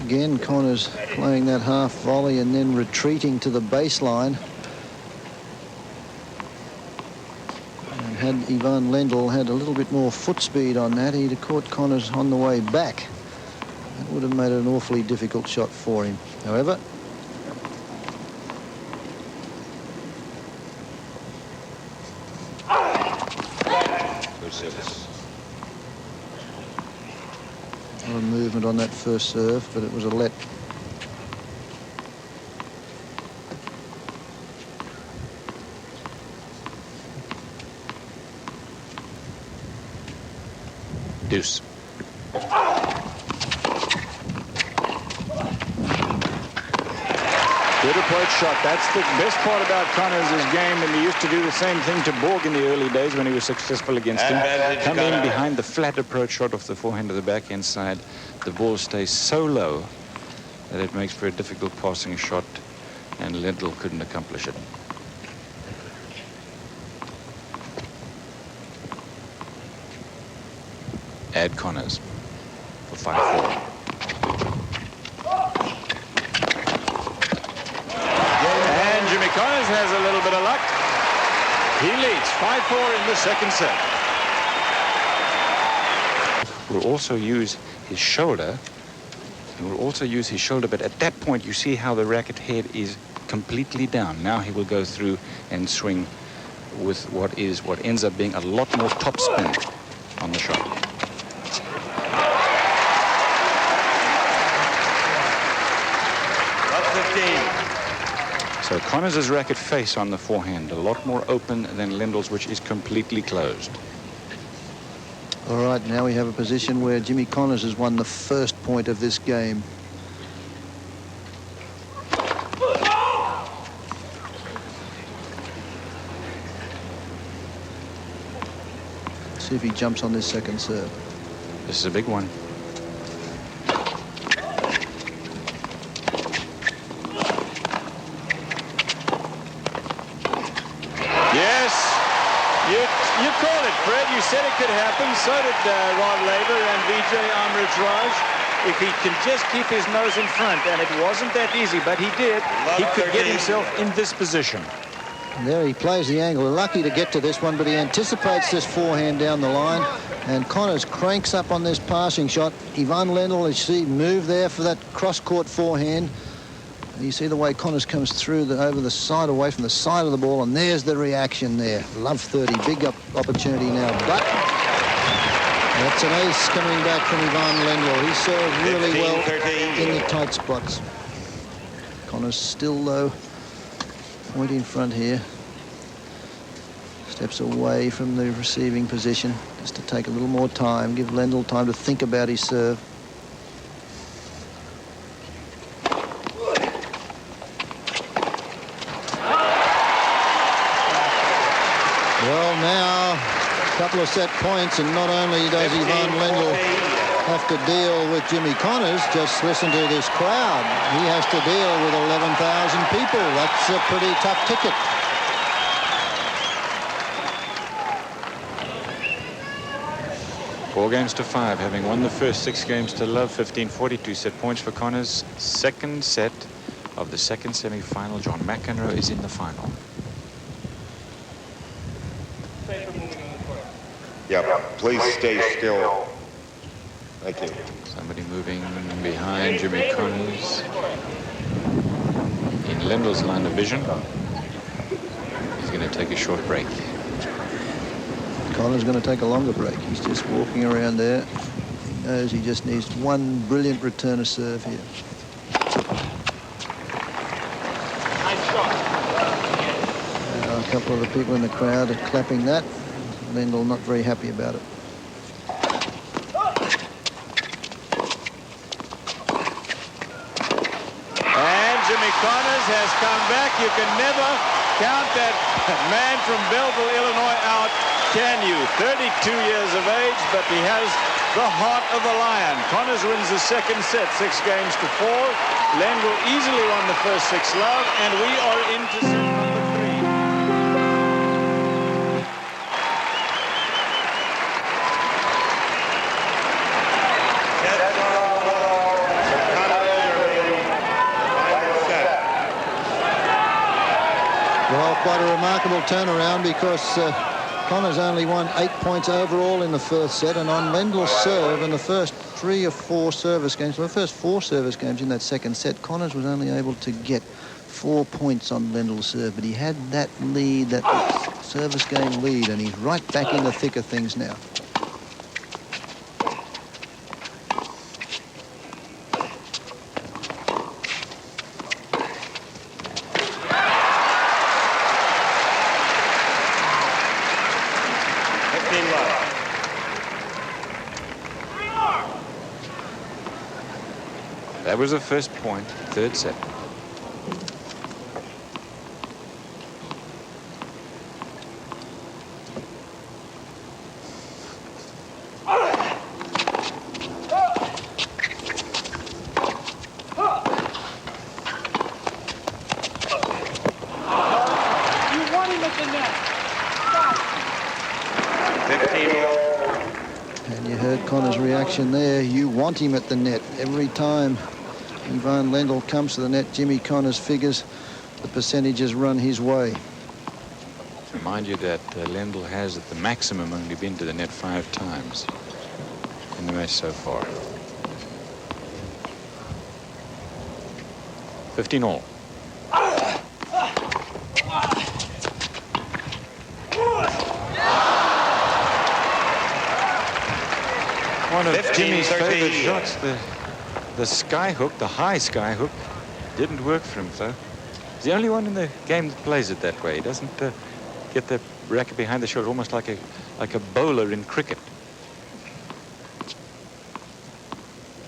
Again, Connors playing that half volley and then retreating to the baseline. And had Ivan Lendl had a little bit more foot speed on that, he'd have caught Connors on the way back. That would have made it an awfully difficult shot for him. However, Good service. a lot of movement on that first serve, but it was a let. Deuce. Good approach shot. That's the best part about Connors' game, and he used to do the same thing to Borg in the early days when he was successful against him. Come in behind the flat approach shot off the forehand of the backhand side. The ball stays so low that it makes for a difficult passing shot, and Lendl couldn't accomplish it. Add Connors for 5-4. And Jimmy Connors has a little bit of luck. He leads 5-4 in the second set. Will also use his shoulder. He will also use his shoulder, but at that point you see how the racket head is completely down. Now he will go through and swing with what ends up being a lot more topspin on the shot. So Connors' racket face on the forehand, a lot more open than Lendl's, which is completely closed. All right, now we have a position where Jimmy Connors has won the first point of this game. See if he jumps on this second serve. This is a big one. You called it, Fred. You said it could happen. So did Rod Laver and Vijay Amritraj. If he can just keep his nose in front, and it wasn't that easy, but he did, he could get himself in this position. And there he plays the angle. Lucky to get to this one, but he anticipates this forehand down the line. And Connors cranks up on this passing shot. Ivan Lendl, as you see, move there for that cross-court forehand. You see the way Connors comes through over the side, away from the side of the ball, and there's the reaction there. Love 30, big opportunity now, but that's an ace coming back from Ivan Lendl. He served really well in the tight spots. Connors still low, point in front here. Steps away from the receiving position just to take a little more time, give Lendl time to think about his serve. Couple of set points, and not only does Ivan Lendl have to deal with Jimmy Connors, just listen to this crowd. He has to deal with 11,000 people. That's a pretty tough ticket. Four games to 5, having won the first 6 games to love. 15-42 set points for Connors. Second set of the second semi-final. John McEnroe is in the final. Yeah, please stay still. Thank you. Somebody moving behind Jimmy Connors in Lendl's line of vision. He's going to take a short break. Connors going to take a longer break. He's just walking around there. He knows he just needs one brilliant return of serve here. Nice shot. couple of the people in the crowd are clapping that. Lendl not very happy about it. And Jimmy Connors has come back. You can never count that man from Belleville, Illinois out, can you? 32 years of age, but he has the heart of a lion. Connors wins the second set, 6 games to 4. Lendl easily won the first 6 love, and we are into set number 3. Well, quite a remarkable turnaround because Connors only won 8 points overall in the first set, and on Lendl's serve in the first 3 or 4 service games, well, the first 4 service games in that second set, Connors was only able to get 4 points on Lendl's serve, but he had that lead, that service game lead, and he's right back in the thick of things now. That was the first point, third set. And you heard Connors' reaction there. You want him at the net. Every time Ivan Lendl comes to the net, Jimmy Connors figures the percentages run his way. Remind you that Lendl has at the maximum only been to the net 5 times in the match so far. 15 all. One of Jimmy's favorite shots, the sky hook, the high sky hook, didn't work for him, though. He's the only one in the game that plays it that way. He doesn't get the racket behind the shoulder, almost like a bowler in cricket.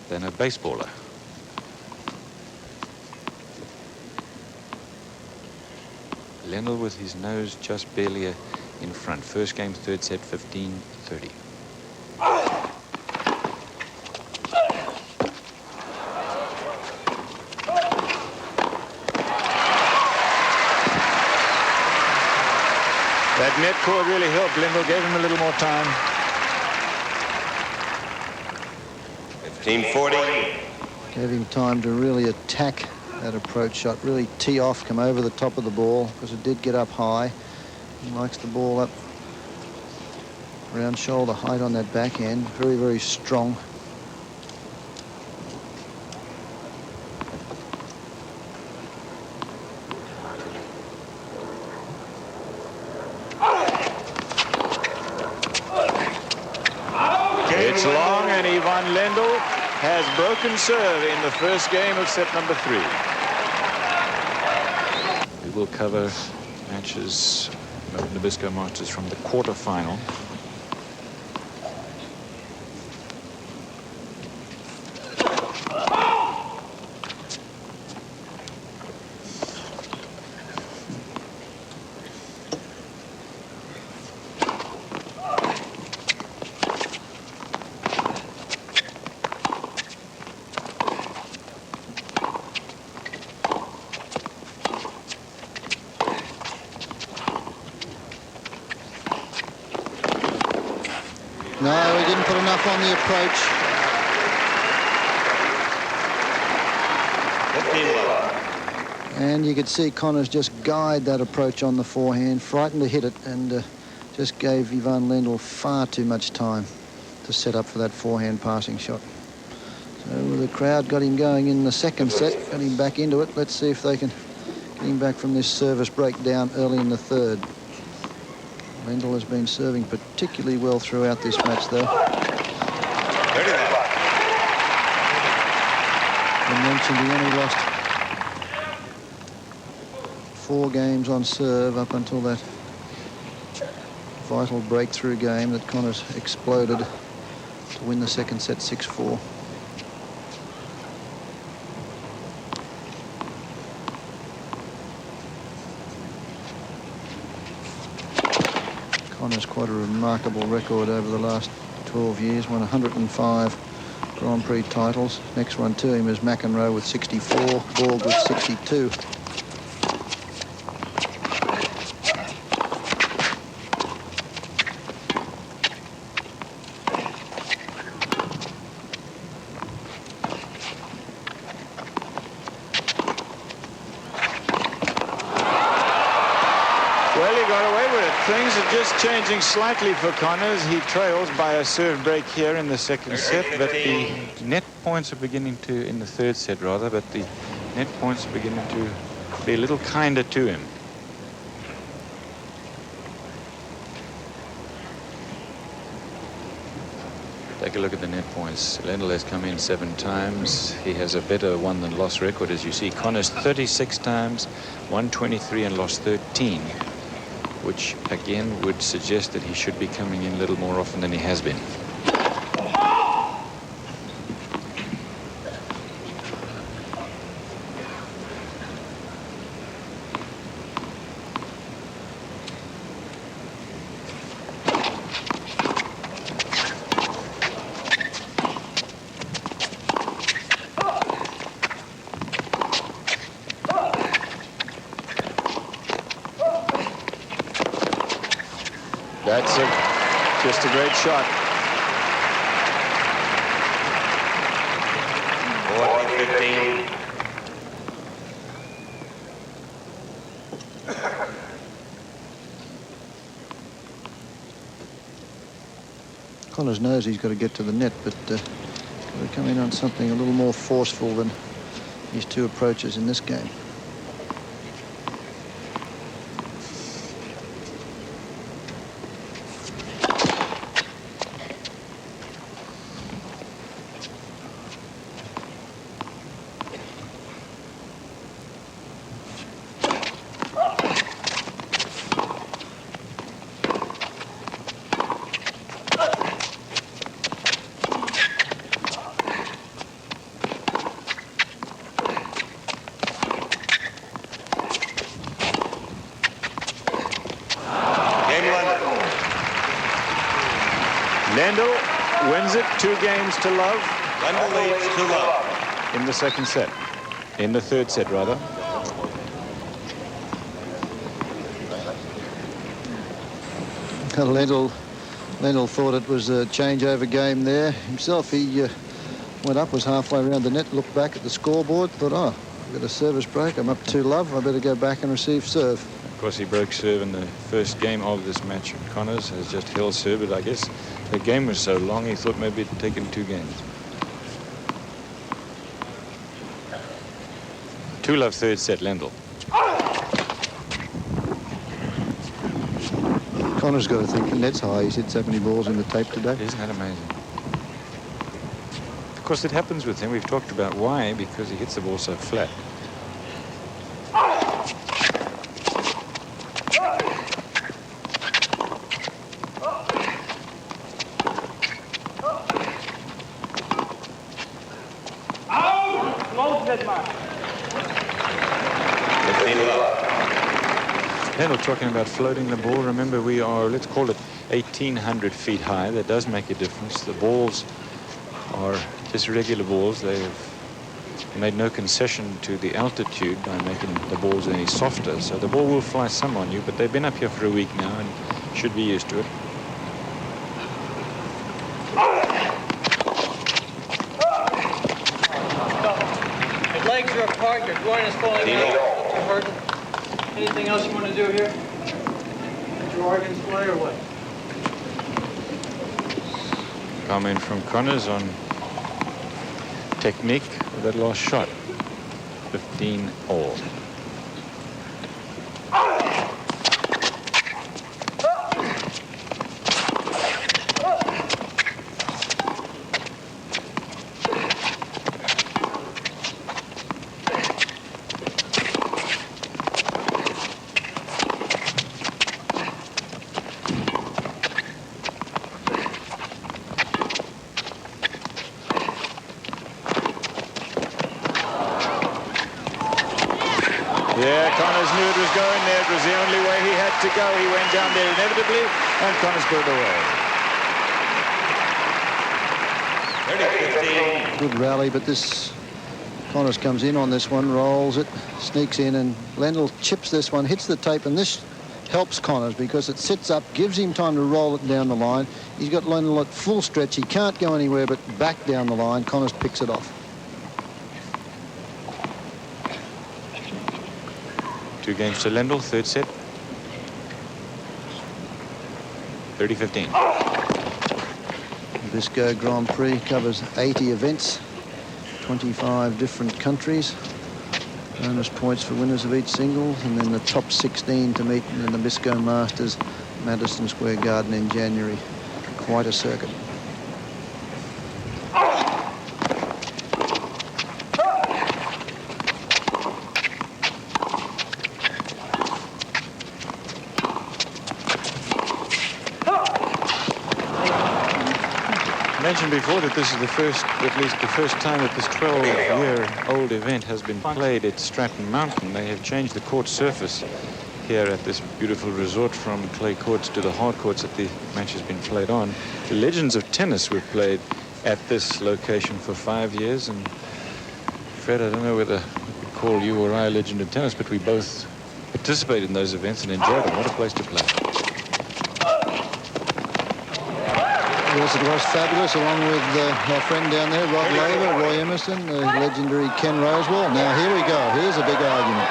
Than a baseballer. Lendl with his nose just barely in front. First game, third set, 15-30. That net cord really helped. Lendl gave him a little more time. 15-40. Gave him time to really attack that approach shot, really tee off, come over the top of the ball, because it did get up high. He likes the ball up around shoulder height on that backhand. Very, very strong. It's long, and Ivan Lendl has broken serve in the first game of set number 3. We will cover matches of Nabisco Masters from the quarterfinal. No, he didn't put enough on the approach. 15-11. And you could see Connors just guide that approach on the forehand, frightened to hit it, and just gave Ivan Lendl far too much time to set up for that forehand passing shot. So the crowd got him going in the second set, got him back into it. Let's see if they can get him back from this service breakdown early in the third. Lendl has been serving particularly well throughout this match, though. 39. I mentioned he only lost 4 games on serve up until that vital breakthrough game that Connors exploded to win the second set 6-4. Connors quite a remarkable record over the last 12 years, won 105 Grand Prix titles. Next one to him is McEnroe with 64, Borg with 62. Well, he got away with it. Things are just changing slightly for Connors. He trails by a serve break here in the second set, but the net points are beginning to, in the third set rather, but the net points are beginning to be a little kinder to him. Take a look at the net points. Lendl has come in 7 times. He has a better won than loss record, as you see. Connors 36 times, won 23 and lost 13. Which again would suggest that he should be coming in a little more often than he has been. That's just a great shot. 14-15. Connors knows he's got to get to the net, but got to come in on something a little more forceful than his 2 approaches in this game. Lendl wins it 2 games to love. Lendl leads 2-love. In the second set. In the third set, rather. Lendl thought it was a changeover game there. Himself, he went up, was halfway around the net, looked back at the scoreboard, thought, oh, I've got a service break, I'm up 2-love, I better go back and receive serve. Of course, he broke serve in the first game of this match. Connors has just held serve, but I guess the game was so long, he thought maybe it'd taken 2 games. 2-love third set, Lendl. Connors got to think the net's high. He's hit so many balls in the tape today. Isn't that amazing? Of course, it happens with him. We've talked about why, because he hits the ball so flat. Lendl talking about floating the ball. Remember, we are, let's call it 1,800 feet high. That does make a difference. The balls are just regular balls. They've made no concession to the altitude by making the balls any softer. So the ball will fly some on you, but they've been up here for a week now and should be used to it. Your legs are apart, your groin is falling out. Anything else you want to do here? Did your organs play or what? Comment from Connors on technique of that last shot. 15 all. Connors go in there. It was the only way he had to go. He went down there inevitably, and Connors put it away. Good rally, but this Connors comes in on this one, rolls it, sneaks in, and Lendl chips this one, hits the tape, and this helps Connors because it sits up, gives him time to roll it down the line. He's got Lendl at full stretch. He can't go anywhere but back down the line. Connors picks it off. 2 games to Lendl, third set. 30-15. Bisco Grand Prix covers 80 events, 25 different countries. Bonus points for winners of each singles, and then the top 16 to meet in the Bisco Masters, Madison Square Garden in January. Quite a circuit. I mentioned before that this is the first, at least the first time that this 12-year-old event has been played at Stratton Mountain. They have changed the court surface here at this beautiful resort from clay courts to the hard courts that the match has been played on. The Legends of Tennis were played at this location for 5 years, and Fred, I don't know whether we call you or I a legend of tennis, but we both participated in those events and enjoyed them. What a place to play. Yes, it was fabulous, along with our friend down there, Rod Laver, Roy Emerson, the legendary Ken Rosewall. Now, here we go. Here's a big argument.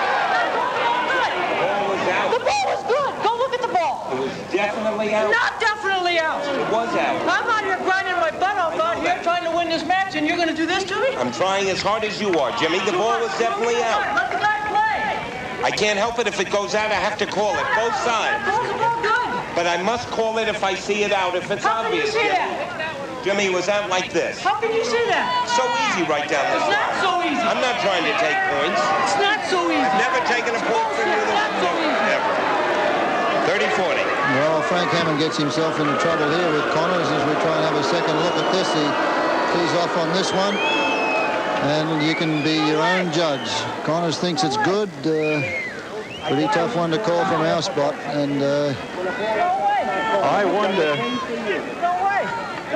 The ball was good. Go look at the ball. It was definitely out. Not definitely out. It was out. I'm out here grinding my butt off out here trying to win this match, and you're going to do this to me? I'm trying as hard as you are, Jimmy. The ball was definitely out. Let the guy play. I can't help it. If it goes out, I have to call it. Both sides. Ball's about good. But I must call it if I see it out. If it's How can you obvious, see Jimmy. that? Jimmy, it was out like this. How can you see that? So easy right down this It's not line. so easy. I'm not trying to take points. It's not so easy. I've never taken a point from you. It's not so easy. Ever. 30-40. Well, Frank Hammond gets himself into trouble here with Connors as we try and have a second look at this. He tees off on this one, and you can be your own judge. Connors thinks it's good. Pretty tough one to call from our spot, and I wonder.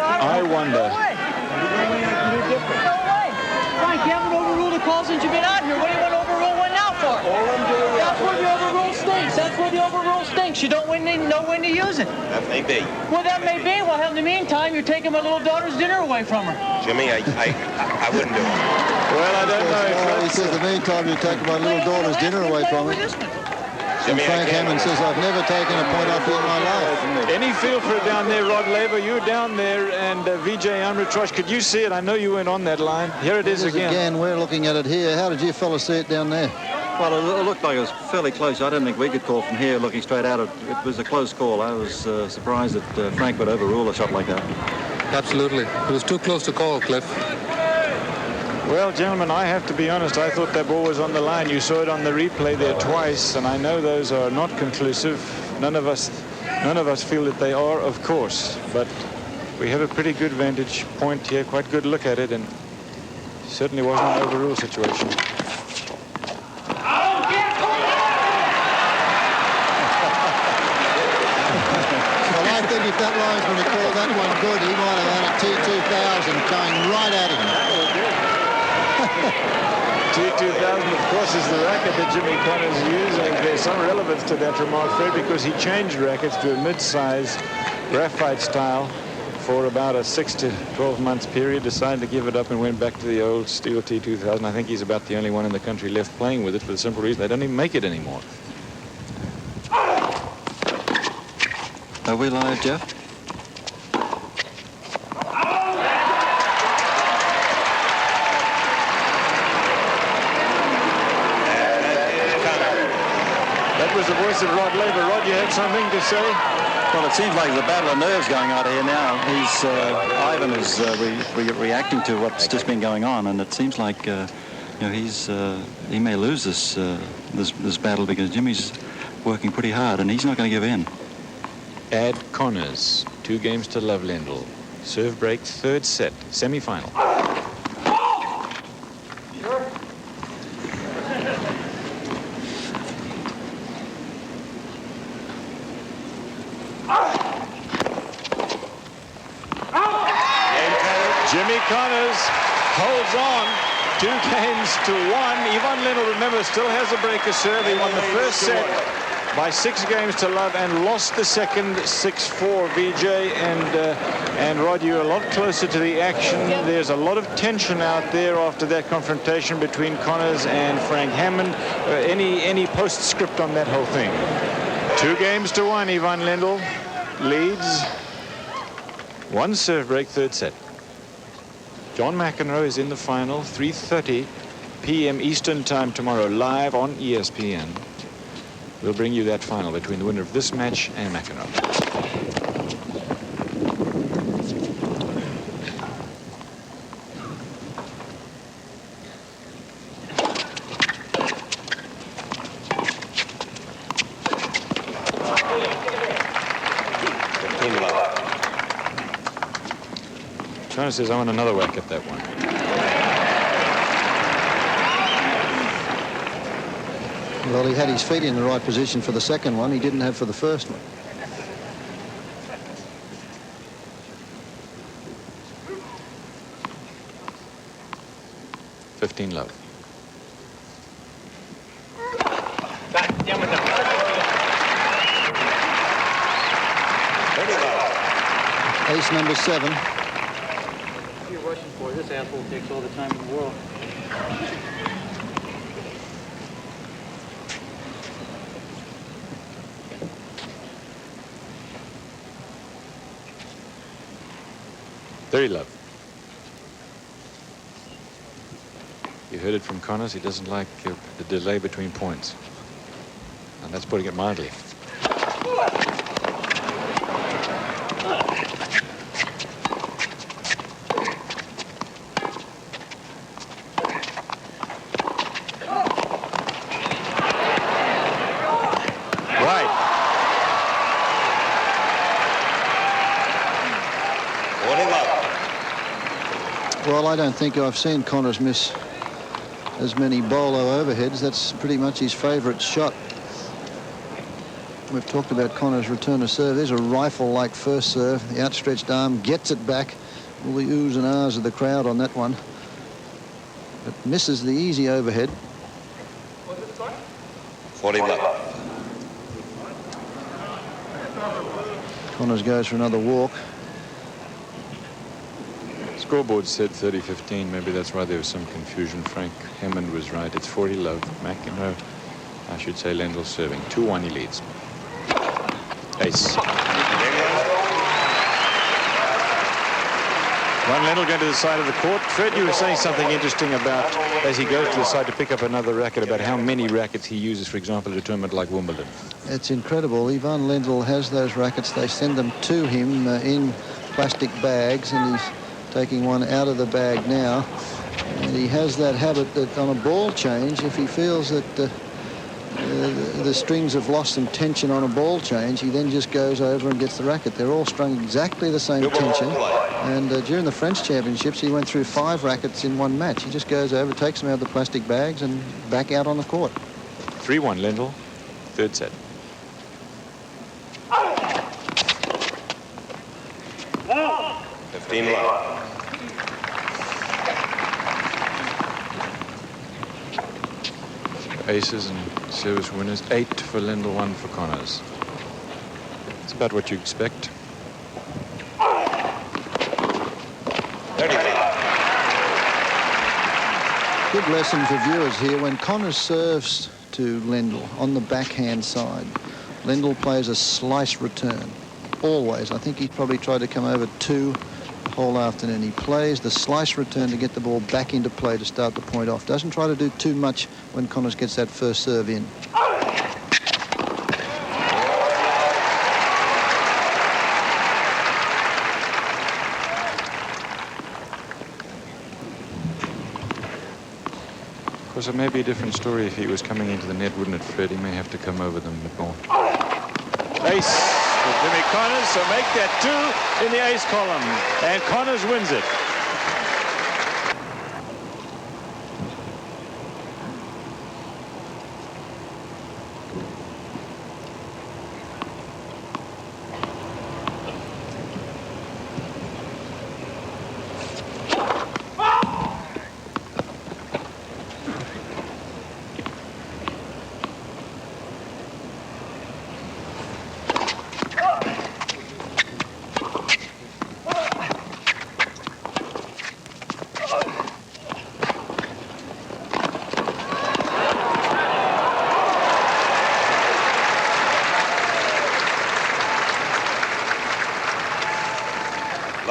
I wonder. No way. Frank, you haven't overruled the call since you've been out here. What do you want to overrule one now for? That's where the overrule stinks. That's where the overrule stinks. You don't know when to use it. That may be. Well, that may be. Well, in the meantime, you're taking my little daughter's dinner away from her. Jimmy, I wouldn't do it. Well, I don't know. he says, the meantime, you're taking my little daughter's dinner away from her. And Jimmy, Frank Hammond says, I've never taken a point off you in my life. Any feel for it down there, Rod Laver? You were down there, and Vijay Amritrosh, could you see it? I know you weren't on that line. Here it is again. Again, we're looking at it here. How did you fellas see it down there? Well, it looked like it was fairly close. I don't think we could call from here looking straight out. It was a close call. I was surprised that Frank would overrule a shot like that. Absolutely. It was too close to call, Cliff. Well, gentlemen, I have to be honest. I thought that ball was on the line. You saw it on the replay there twice, and I know those are not conclusive. None of us feel that they are, of course. But we have a pretty good vantage point here, quite good look at it, and certainly wasn't an overrule situation. Well, I think if that linesman had called that one good, he might have had a T2000 coming right at him. T2000, of course, is the racket that Jimmy Connors is using. There's some relevance to that remark, Fred, because he changed rackets to a mid-size graphite style for about a 6 to 12 months period, decided to give it up and went back to the old steel T2000. I think he's about the only one in the country left playing with it for the simple reason they don't even make it anymore. Are we live, Jeff? That was the voice of Rod Laver. Rod, you had something to say? Well, it seems like there's a battle of nerves going on here now. Ivan is reacting to what's just been going on, and it seems like he may lose this battle because Jimmy's working pretty hard, and he's not going to give in. Ad Connors, 2 games to love Lendl. Serve break, third set, semi-final. Jimmy Connors holds on 2 games to 1. Ivan Lendl, remember, still has a breaker serve. He won the first set by 6 games to love and lost the second 6-4. VJ and Rod, you're a lot closer to the action. There's a lot of tension out there after that confrontation between Connors and Frank Hammond. Any postscript on that whole thing? 2 games to 1. Ivan Lendl leads. 1 serve break, 3rd set. John McEnroe is in the final. 3:30 p.m. Eastern Time tomorrow, live on ESPN. We'll bring you that final between the winner of this match and McEnroe. China says, I want another whack at that one. Well, he had his feet in the right position for the second one. He didn't have for the first one. $15 love. Ace number 7. What are you rushing for? This asshole takes all the time in the world. $30 love. You heard it from Connors. He doesn't like the delay between points. And that's putting it mildly. Well, I don't think I've seen Connors miss as many bolo overheads. That's pretty much his favourite shot. We've talked about Connors' return to serve. There's a rifle-like first serve. The outstretched arm gets it back. All the oohs and ahs of the crowd on that one. But misses the easy overhead. 40 love. Connors goes for another walk. Scoreboard said 30-15. Maybe that's why there was some confusion. Frank Hammond was right. It's 40 love. McEnroe, I should say, Lendl serving. 2-1 he leads. Ace. Van Lendl going to the side of the court. Fred, you were saying something interesting about, as he goes to the side to pick up another racket, about how many rackets he uses, for example, at a tournament like Wimbledon. It's incredible. Ivan Lendl has those rackets. They send them to him in plastic bags, and he's taking one out of the bag now. And he has that habit that on a ball change, if he feels that the strings have lost some tension on a ball change, he then just goes over and gets the racket. They're all strung exactly the same tension. And during the French Championships, he went through 5 rackets in one match. He just goes over, takes them out of the plastic bags, and back out on the court. 3-1 Lendl, 3rd set. Aces and service winners. 8 for Lendl, 1 for Connors. It's about what you expect. Good lesson for viewers here. When Connors serves to Lendl on the backhand side, Lendl plays a slice return. Always. I think he's probably tried to come over 2 whole afternoon. He plays the slice return to get the ball back into play to start the point off. Doesn't try to do too much when Connors gets that first serve in. Of course, it may be a different story if he was coming into the net, wouldn't it, Fred? He may have to come over them a bit more. Ace for Jimmy Connors, so make that 2 in the ace column. And Connors wins it.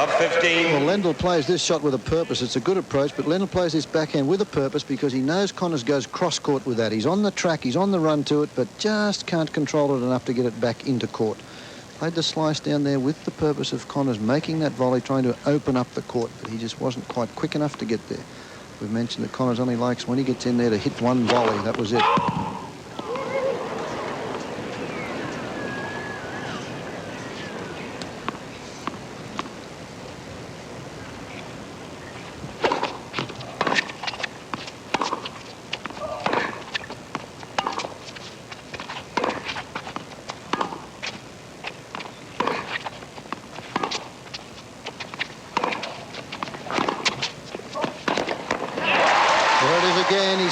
Love 15. Well, Lendl plays this shot with a purpose. It's a good approach, but Lendl plays this backhand with a purpose because he knows Connors goes cross-court with that. He's on the track, he's on the run to it, but just can't control it enough to get it back into court. Played the slice down there with the purpose of Connors making that volley, trying to open up the court, but he just wasn't quite quick enough to get there. We've mentioned that Connors only likes, when he gets in there, to hit one volley. That was it.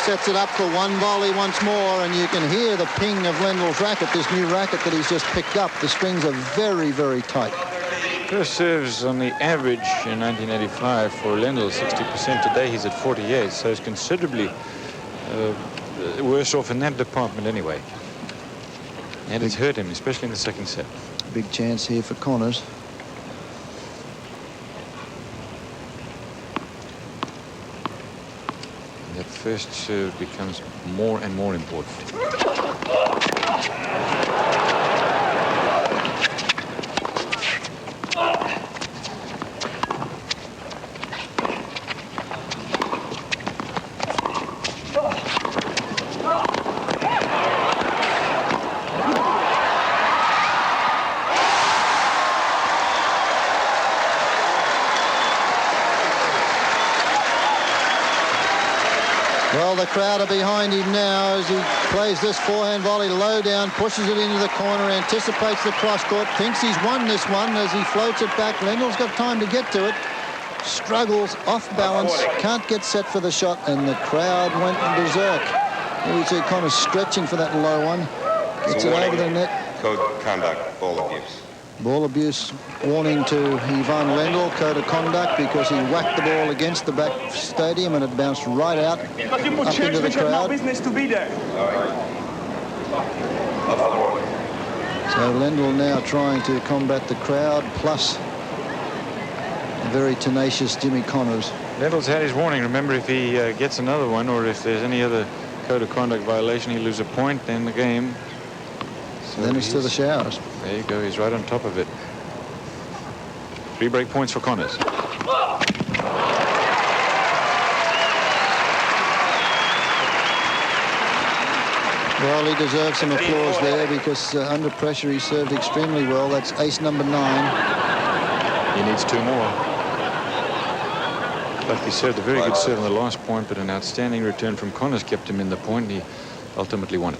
Sets it up for one volley once more, and you can hear the ping of Lendl's racket, this new racket that he's just picked up. The strings are very, very tight. First serves on the average in 1985 for Lendl, 60%. Today he's at 48, so he's considerably worse off in that department anyway. And it's hurt him, especially in the second set. Big chance here for Connors. First serve becomes more and more important. Well, the crowd are behind him now as he plays this forehand volley low down, pushes it into the corner, anticipates the cross-court, thinks he's won this one as he floats it back. Lendl's got time to get to it. Struggles, off balance, can't get set for the shot, and the crowd went berserk. Here we see Connors stretching for that low one. Gets it over the net. Code conduct, ball abuse. Ball abuse warning to Ivan Lendl, code of conduct, because he whacked the ball against the back stadium and it bounced right out up into the crowd. Business to be there. So Lendl now trying to combat the crowd, plus a very tenacious Jimmy Connors. Lendl's had his warning. Remember, if he gets another one, or if there's any other code of conduct violation, he'll lose a point in the game. So then it's to the showers. There you go. He's right on top of it. 3 break points for Connors. Well, he deserves some applause there because under pressure he served extremely well. That's ace number 9. He needs 2 more. In fact, he served a very good serve on the last point, but an outstanding return from Connors kept him in the point. He ultimately won it.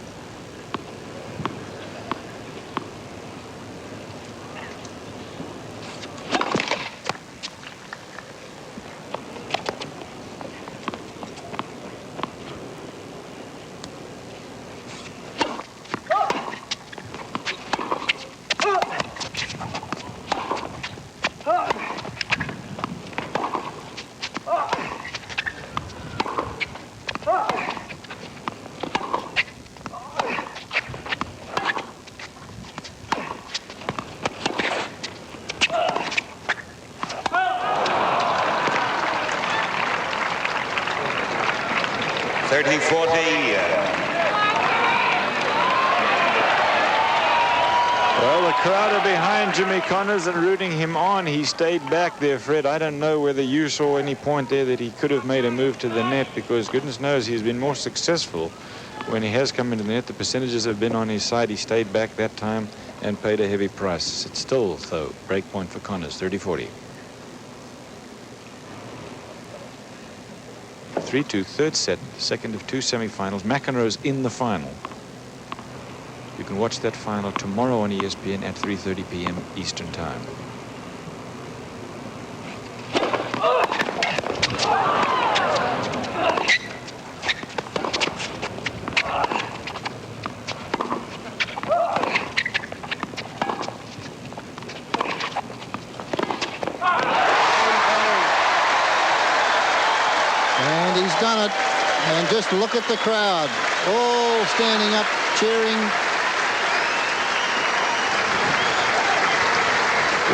Well, the crowd are behind Jimmy Connors and rooting him on. He stayed back there, Fred. I don't know whether you saw any point there that he could have made a move to the net, because goodness knows he's been more successful when he has come into the net. The percentages have been on his side. He stayed back that time and paid a heavy price. It's still, though, break point for Connors, 30-40. 3-2, third set, second of 2 semifinals. McEnroe's in the final. You can watch that final tomorrow on ESPN at 3:30 p.m. Eastern Time. And he's done it. And just look at the crowd, all standing up, cheering.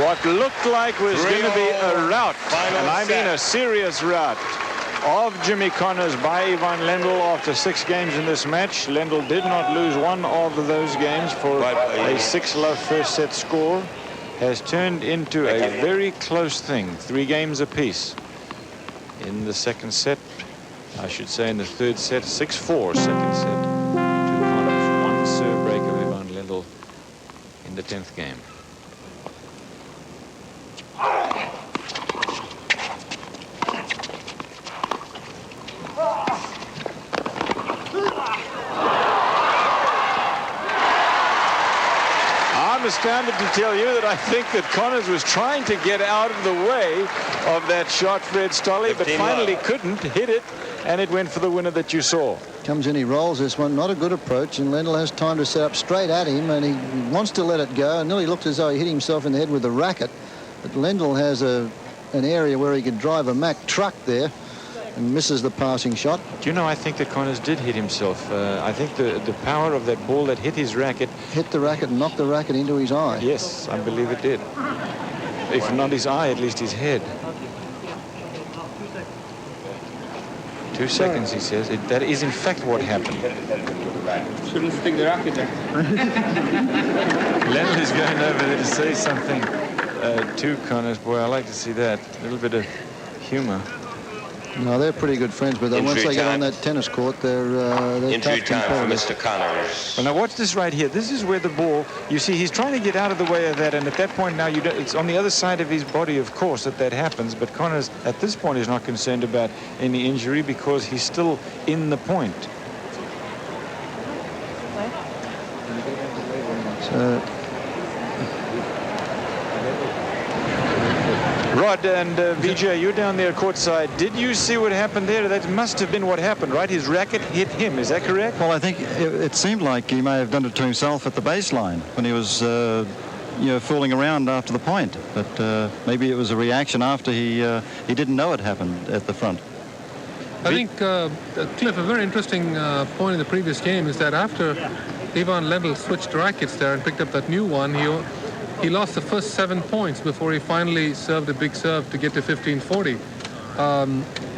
What looked like was going to be a rout, and I mean a serious rout, of Jimmy Connors by Ivan Lendl after 6 games in this match. Lendl did not lose one of those games for a 6-love first set score. Has turned into a very close thing, 3 games apiece. In the second set, I should say in the third set, 6-4 second set to Connors. 1 serve break of Ivan Lendl in the 10th game. I'm astounded to tell you that I think that Connors was trying to get out of the way of that shot, Fred Stolle, but finally couldn't hit it, and it went for the winner that you saw. Comes in, he rolls this one, not a good approach, and Lendl has time to set up straight at him, and he wants to let it go, and nearly looked as though he hit himself in the head with the racket. But Lendl has an area where he could drive a Mack truck there, and misses the passing shot. Do you know, I think that Connors did hit himself. I think the power of that ball that hit his racket... Hit the racket and knocked the racket into his eye. Yes, I believe it did. If not his eye, at least his head. 2 seconds, he says. That is, in fact, what happened. Shouldn't stick the racket there. Lendl is going over there to say something to Connors. Boy, I like to see that. A little bit of humor. No, they're pretty good friends, but once they get on that tennis court, they're Injury tough time for competitors. Mr. Connors. Well, now watch this right here. This is where the ball, you see, he's trying to get out of the way of that, and at that point now, it's on the other side of his body, of course, that happens, but Connors, at this point, is not concerned about any injury because he's still in the point. So, Rod and Vijay, you're down there courtside. Did you see what happened there? That must have been what happened, right? His racket hit him. Is that correct? Well, I think it seemed like he may have done it to himself at the baseline when he was, fooling around after the point. But maybe it was a reaction after he didn't know it happened at the front. I think, Cliff, a very interesting point in the previous game is that after Ivan Lendl switched rackets there and picked up that new one, he lost the first 7 points before he finally served a big serve to get to 15-40.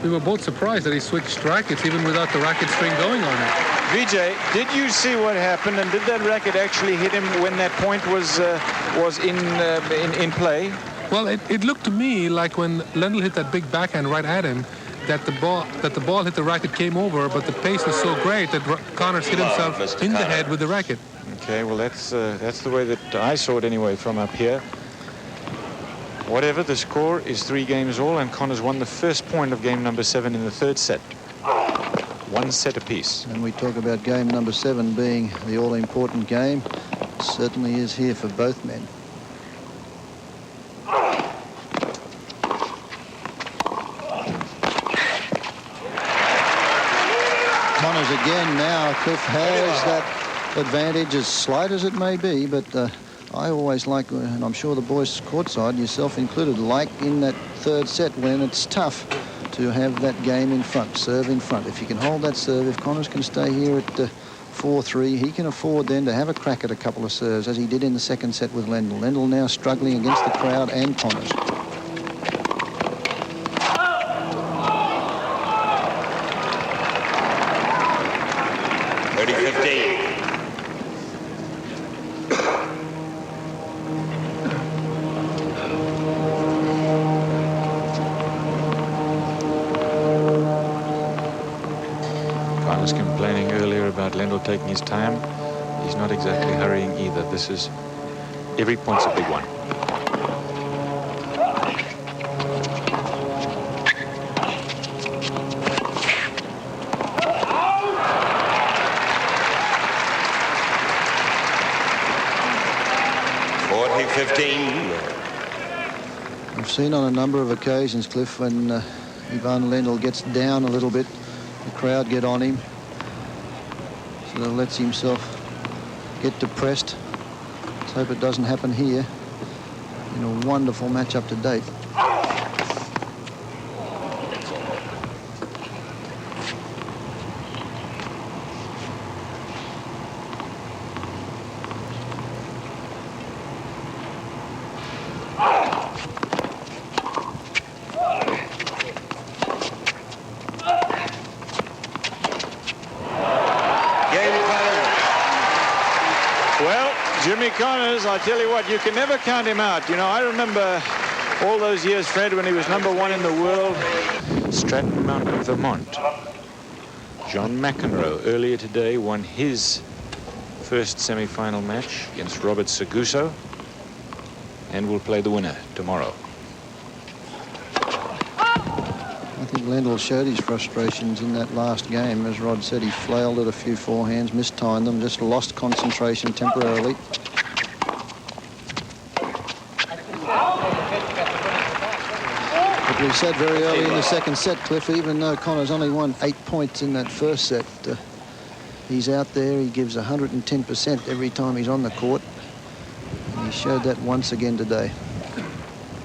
We were both surprised that he switched rackets even without the racket string going on it. Vijay, did you see what happened, and did that racket actually hit him when that point was in play? Well, it looked to me like when Lendl hit that big backhand right at him, that the ball hit the racket, came over, but the pace was so great that Connors hit himself in the head with the racket. Okay, well, that's the way that I saw it anyway from up here. Whatever, the score is 3 games all, and Connors won the first point of game number 7 in the third set. 1 set apiece. and we talk about game number 7 being the all-important game. It certainly is here for both men. Connors again now. Cliff has that advantage, as slight as it may be, but I always like, and I'm sure the boys courtside, yourself included, like in that third set when it's tough to have that game in front, serve in front. If you can hold that serve, if Connors can stay here at 4-3, he can afford then to have a crack at a couple of serves, as he did in the second set with Lendl. Lendl now struggling against the crowd and Connors. Complaining earlier about Lendl taking his time. He's not exactly hurrying either. This is, every point's a big one. I've seen on a number of occasions, Cliff, when Ivan Lendl gets down a little bit, the crowd get on him, sort of lets himself get depressed. Let's hope it doesn't happen here. In a wonderful match up to date. Jimmy Connors, I tell you what, you can never count him out. You know, I remember all those years, Fred, when he was #1 in the world. Stratton, Mount Vermont. John McEnroe earlier today won his first semi-final match against Robert Seguso and will play the winner tomorrow. I think Lendl showed his frustrations in that last game. As Rod said, he flailed at a few forehands, mistimed them, just lost concentration temporarily. But we said very early in the second set, Cliff, even though Connors only won 8 points in that first set, he's out there, he gives 110% every time he's on the court. And he showed that once again today.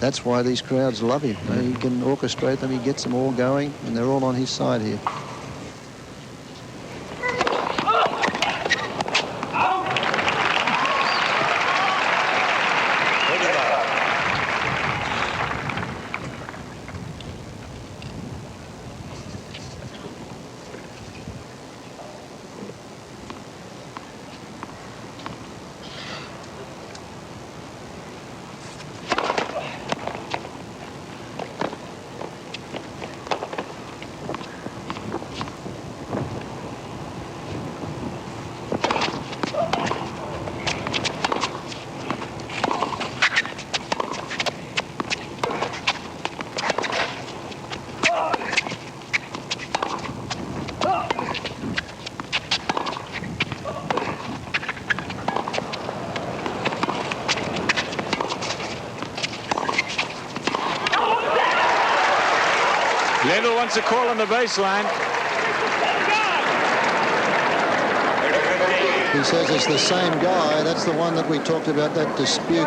That's why these crowds love him. He can orchestrate them, he gets them all going, and they're all on his side here. Lendl wants a call on the baseline. He says it's the same guy. That's the one that we talked about, that dispute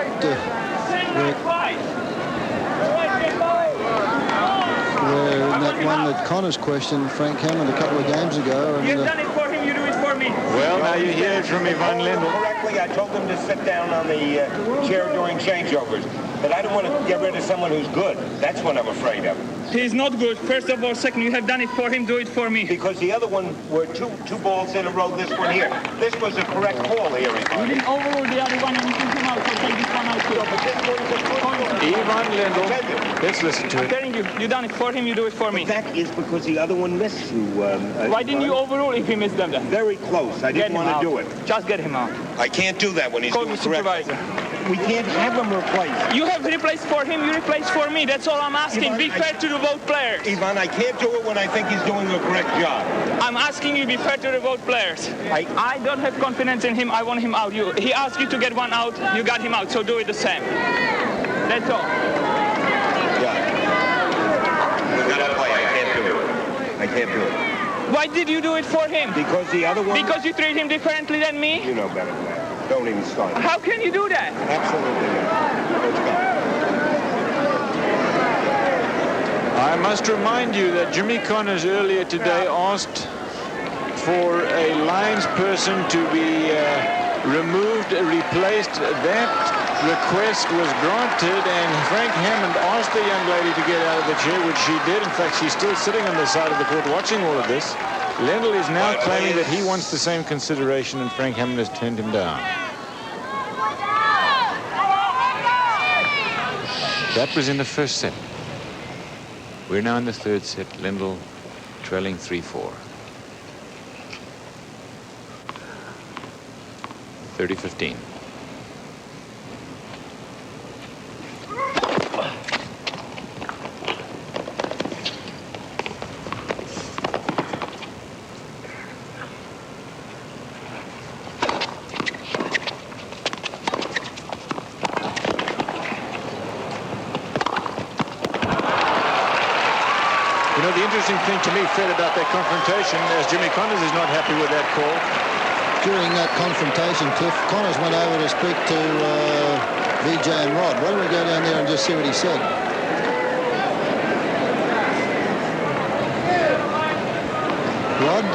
where in that one that Connors questioned Frank Hammond a couple of games ago. And, You've done it for him, you do it for me. Well, now you hear it from Ivan Lendl. Correctly, I told him to sit down on the chair during changeovers. But I don't want to get rid of someone who's good. That's what I'm afraid of. He's not good. First of all, second, you have done it for him, do it for me. Because the other one were two balls in a row, this one here. This was a correct call here, Ivan. You didn't overrule the other one and you took him out, so take this one out too. But this one was a good call. Ivan Lendl. Let's listen to I'm it. telling you, you done it for him, you do it for me. That is because the other one missed you. Why didn't you overrule if he missed them then? Very close. I didn't want to do it. Just get him out. I can't do that when he's Call doing the correctly. supervisor. We can't have him replaced. You have replaced for him, you replaced for me. That's all I'm asking. Ivan, Be fair to the both players. Ivan, I can't do it when I think he's doing a correct job. I'm asking you be fair to the both players. I don't have confidence in him. I want him out. He asked you to get one out. You got him out. So do it the same. That's all. Yeah. We gotta play. I can't do it. I can't do it. Why did you do it for him? Because the other one... Because you treat him differently than me? You know better than that. Don't even start. How can you do that? Absolutely not. Let's go. I must remind you that Jimmy Connors earlier today asked for a lines person to be removed, replaced. That request was granted, and Frank Hammond asked the young lady to get out of the chair, which she did. In fact, she's still sitting on the side of the court watching all of this. Lendl is now claiming that he wants the same consideration, and Frank Hammond has turned him down. That was in the first set. We're now in the third set. Lendl trailing 3-4. 30-15. The interesting thing to me, Fred, about that confrontation, as Jimmy Connors is not happy with that call. During that confrontation, Cliff, Connors went over to speak to VJ and Rod. Why don't we go down there and just see what he said? Rod,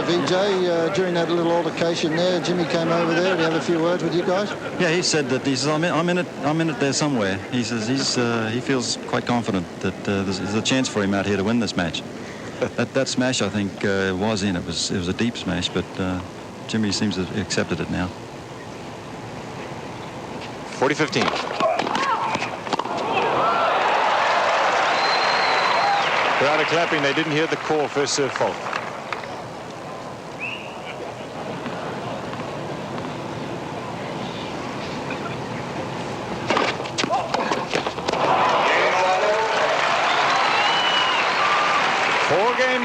VJ, during that little altercation there, Jimmy came over there. Did he have a few words with you guys? Yeah, he said that. He says, I'm in it there somewhere. He says he feels quite confident that there's a chance for him out here to win this match. That smash, I think, was in. It was a deep smash, but Jimmy seems to have accepted it now. 40-15. Crowd are clapping. They didn't hear the call. First serve fault.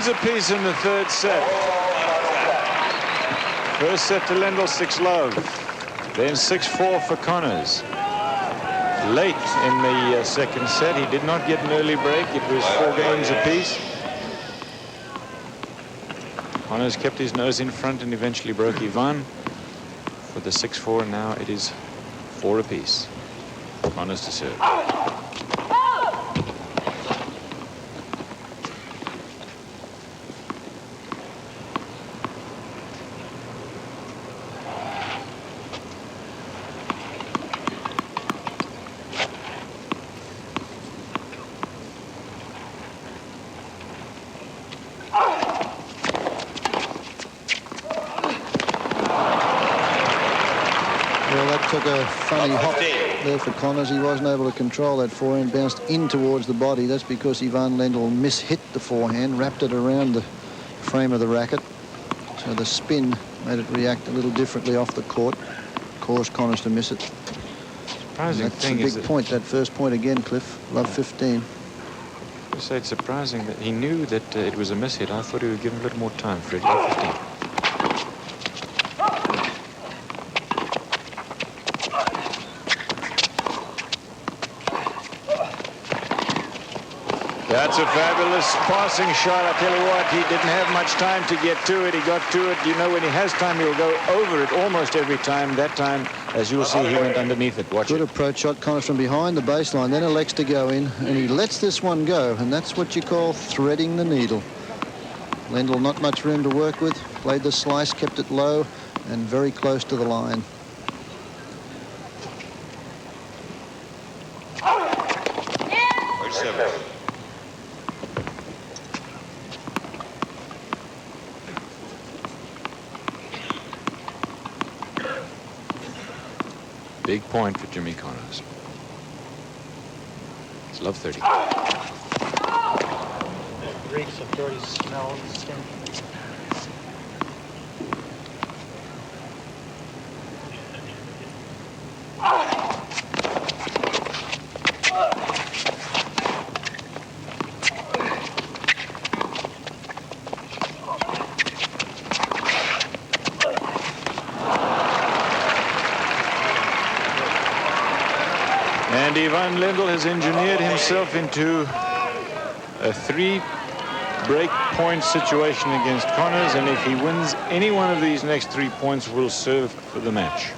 Apiece in the third set. First set to Lendl, 6-love. Then 6-4 for Connors. Late in the second set, he did not get an early break. It was 4 games apiece. Connors kept his nose in front and eventually broke Ivan for the 6-4. Now it is 4 apiece. Connors to serve. Took a funny hop there for Connors. He wasn't able to control that forehand, bounced in towards the body. That's because Ivan Lendl mishit the forehand, wrapped it around the frame of the racket. So the spin made it react a little differently off the court, caused Connors to miss it. Surprising That's thing a is big point, that first point again, Cliff. Love 15. I say it's surprising that he knew that it was a mishit. I thought he would give him a little more time, Fred. Love 15. That's a fabulous passing shot. I tell you what, he didn't have much time to get to it. He got to it. You know, when he has time, he'll go over it almost every time. That time, as you'll see, he went underneath it. Watch it. Good approach shot, Connors from behind the baseline, then elects to go in, and he lets this one go, and that's what you call threading the needle. Lendl, not much room to work with. Played the slice, kept it low, and very close to the line. Big point for Jimmy Connors. It's love 30. It reeks of dirty smell in the skin. And Ivan Lendl has engineered himself into a 3-break point situation against Connors, and if he wins any one of these next 3 points, will serve for the match.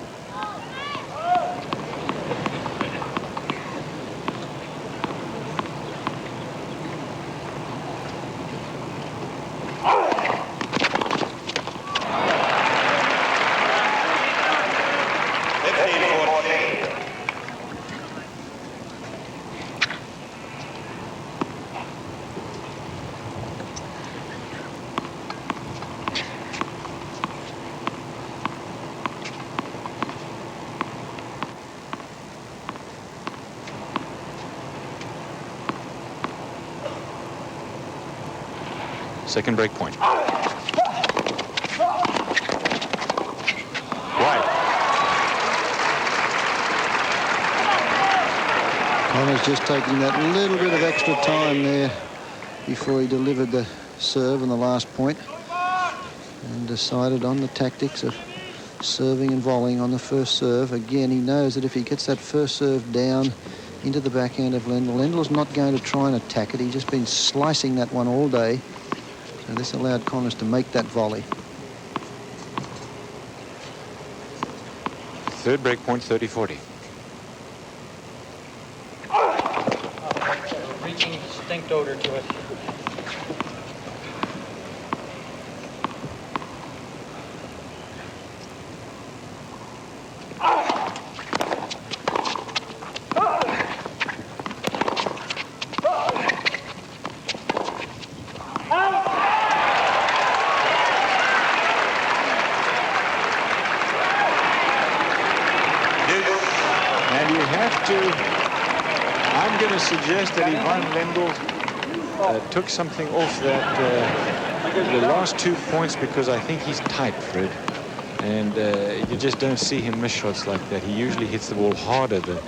Second break point. Wide. Connors just taking that little bit of extra time there before he delivered the serve on the last point, and decided on the tactics of serving and volleying on the first serve. Again, he knows that if he gets that first serve down into the backhand of Lendl, Lendl's not going to try and attack it. He's just been slicing that one all day. So this allowed Connors to make that volley. Third break point, 30-40. Reeking stink odor to it. suggest that Ivan Lendl took something off that the last 2 points, because I think he's tight, Fred. And you just don't see him miss shots like that. He usually hits the ball harder the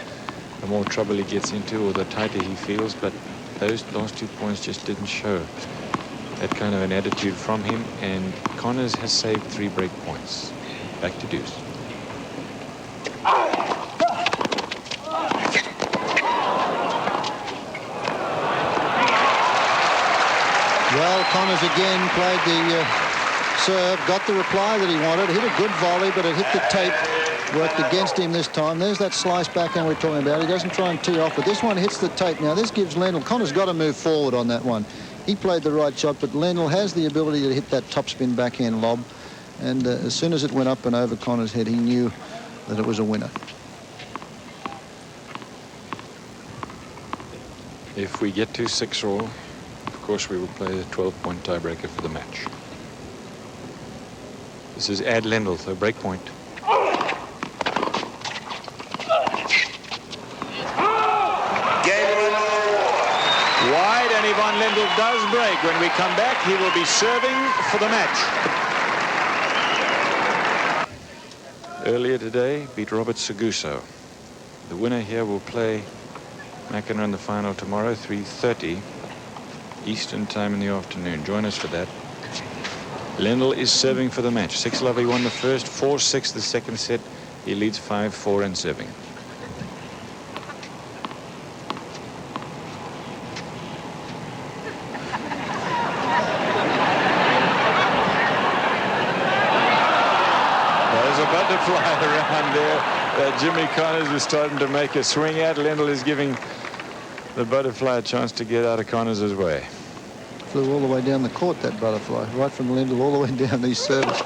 more trouble he gets into or the tighter he feels. But those last 2 points just didn't show that kind of an attitude from him. And Connors has saved 3 break points. Back to deuce. Well, Connors again played the serve, got the reply that he wanted, hit a good volley, but it hit the tape, worked against him this time. There's that slice backhand we're talking about. He doesn't try and tee off, but this one hits the tape. Now, this gives Lendl, Connors got to move forward on that one. He played the right shot, but Lendl has the ability to hit that topspin backhand lob, and as soon as it went up and over Connors' head, he knew that it was a winner. If we get to 6-all, of course, we will play the 12-point tiebreaker for the match. This is Ad Lendl, so break point. Wide, and Ivan Lendl does break. When we come back, he will be serving for the match. Earlier today, beat Robert Seguso. The winner here will play McEnroe in the final tomorrow, 3:30 Eastern time in the afternoon. Join us for that. Lendl is serving for the match. 6-love, he won the first, 4-6 the second set. He leads 5-4 in serving. There's a butterfly around there. Jimmy Connors is starting to make a swing at. Lendl is giving the butterfly a chance to get out of Connors' way. Flew all the way down the court, that butterfly, right from Lendl all the way down these serves.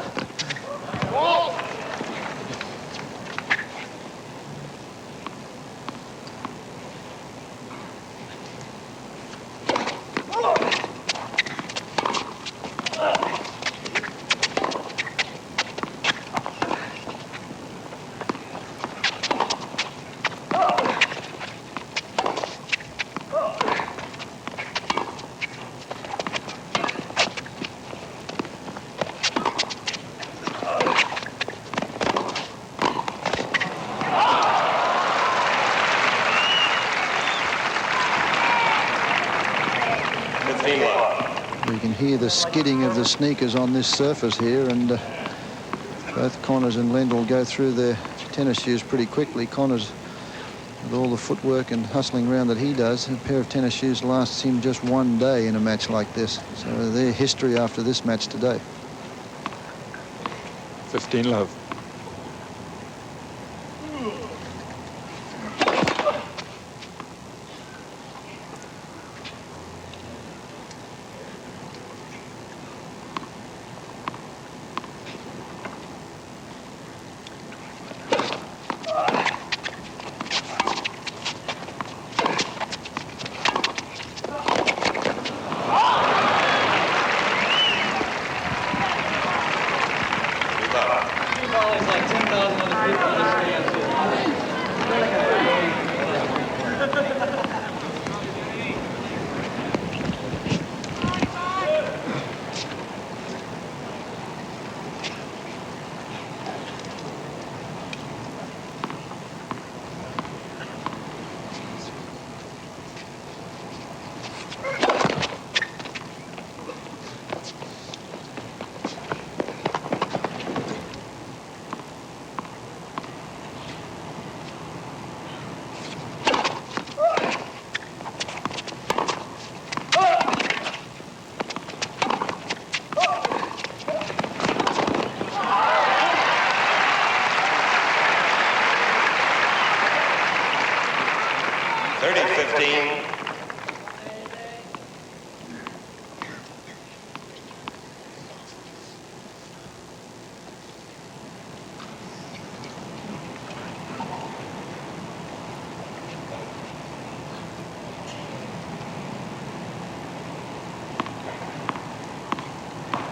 You can hear the skidding of the sneakers on this surface here, and both Connors and Lendl go through their tennis shoes pretty quickly. Connors, with all the footwork and hustling around that he does, a pair of tennis shoes lasts him just 1 day in a match like this. So their history after this match today. 15-love.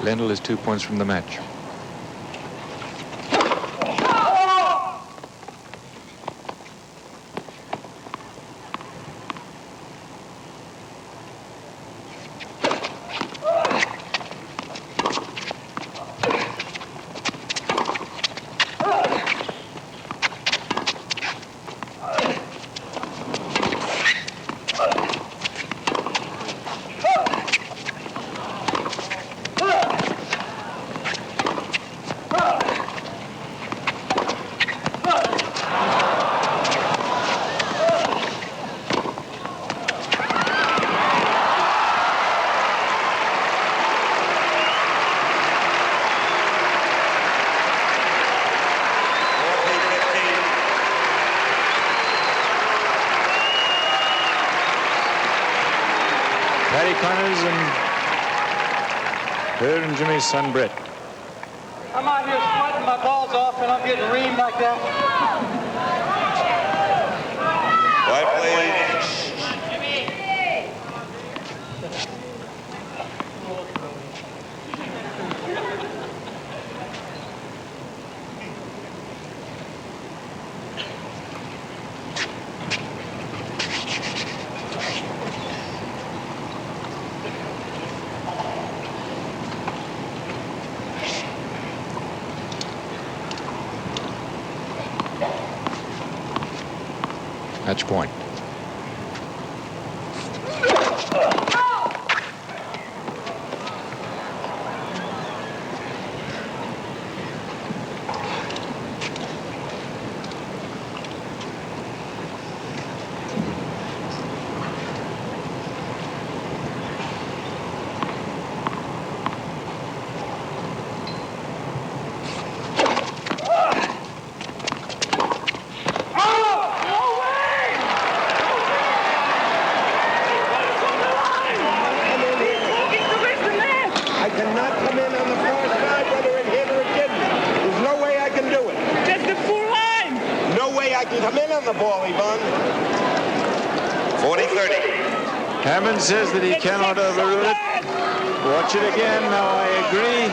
Lendl is 2 points from the match. and her and Jimmy's son Brett. I'm out here sweating my balls off and I'm getting reamed like that. Right, please. Match point. Hammond says that he cannot overrule it. Watch it again. Now I agree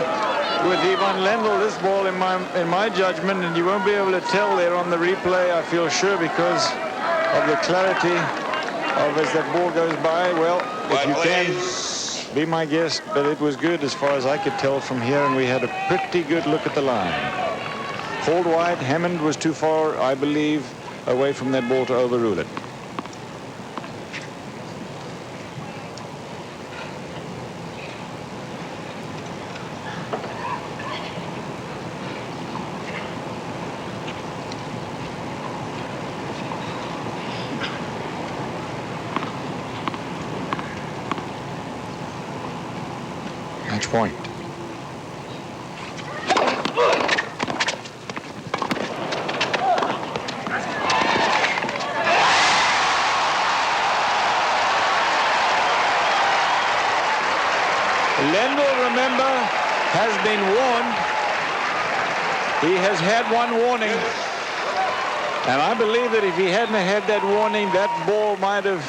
with Ivan Lendl. This ball, in my judgment, and you won't be able to tell there on the replay, I feel sure, because of the clarity of as that ball goes by. Well, if you can, be my guest, but it was good as far as I could tell from here, and we had a pretty good look at the line. Called wide. Hammond was too far, I believe, away from that ball to overrule it. Match point. Lendl, remember, has been warned. He has had one warning. And I believe that if he hadn't had that warning, that ball might have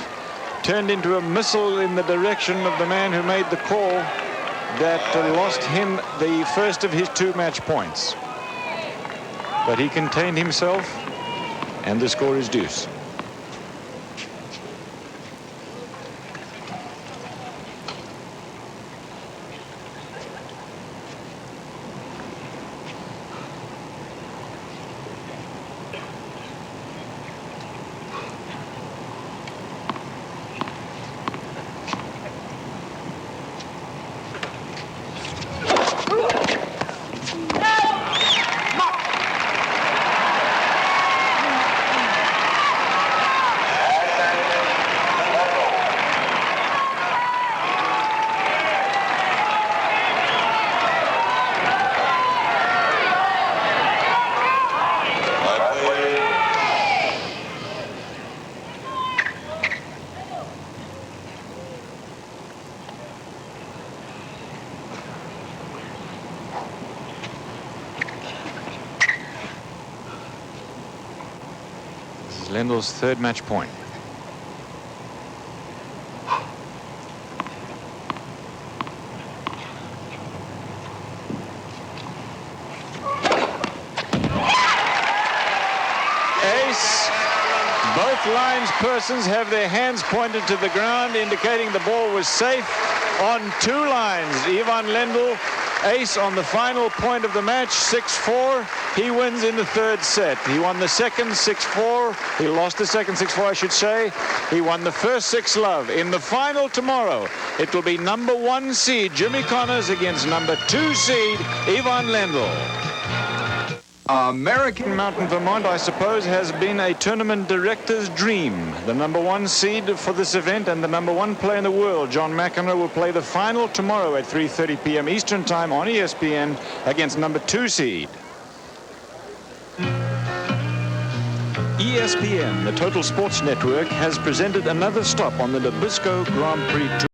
turned into a missile in the direction of the man who made the call that lost him the first of his 2 match points. But he contained himself, and the score is deuce. Lendl's 3rd match point. Ace. Both lines persons have their hands pointed to the ground, indicating the ball was safe on 2 lines. Ivan Lendl, ace on the final point of the match, 6-4. He wins in the 3rd set. He won the 2nd 6-4. He lost the 2nd 6-4, I should say. He won the first 6-love. In the final tomorrow, it will be number 1 seed Jimmy Connors against number 2 seed Ivan Lendl. American Mountain, Vermont, I suppose, has been a tournament director's dream. The number 1 seed for this event and the number 1 player in the world, John McEnroe, will play the final tomorrow at 3:30 p.m. Eastern Time on ESPN against number 2 seed. ESPN, the Total Sports Network, has presented another stop on the Nabisco Grand Prix Tour.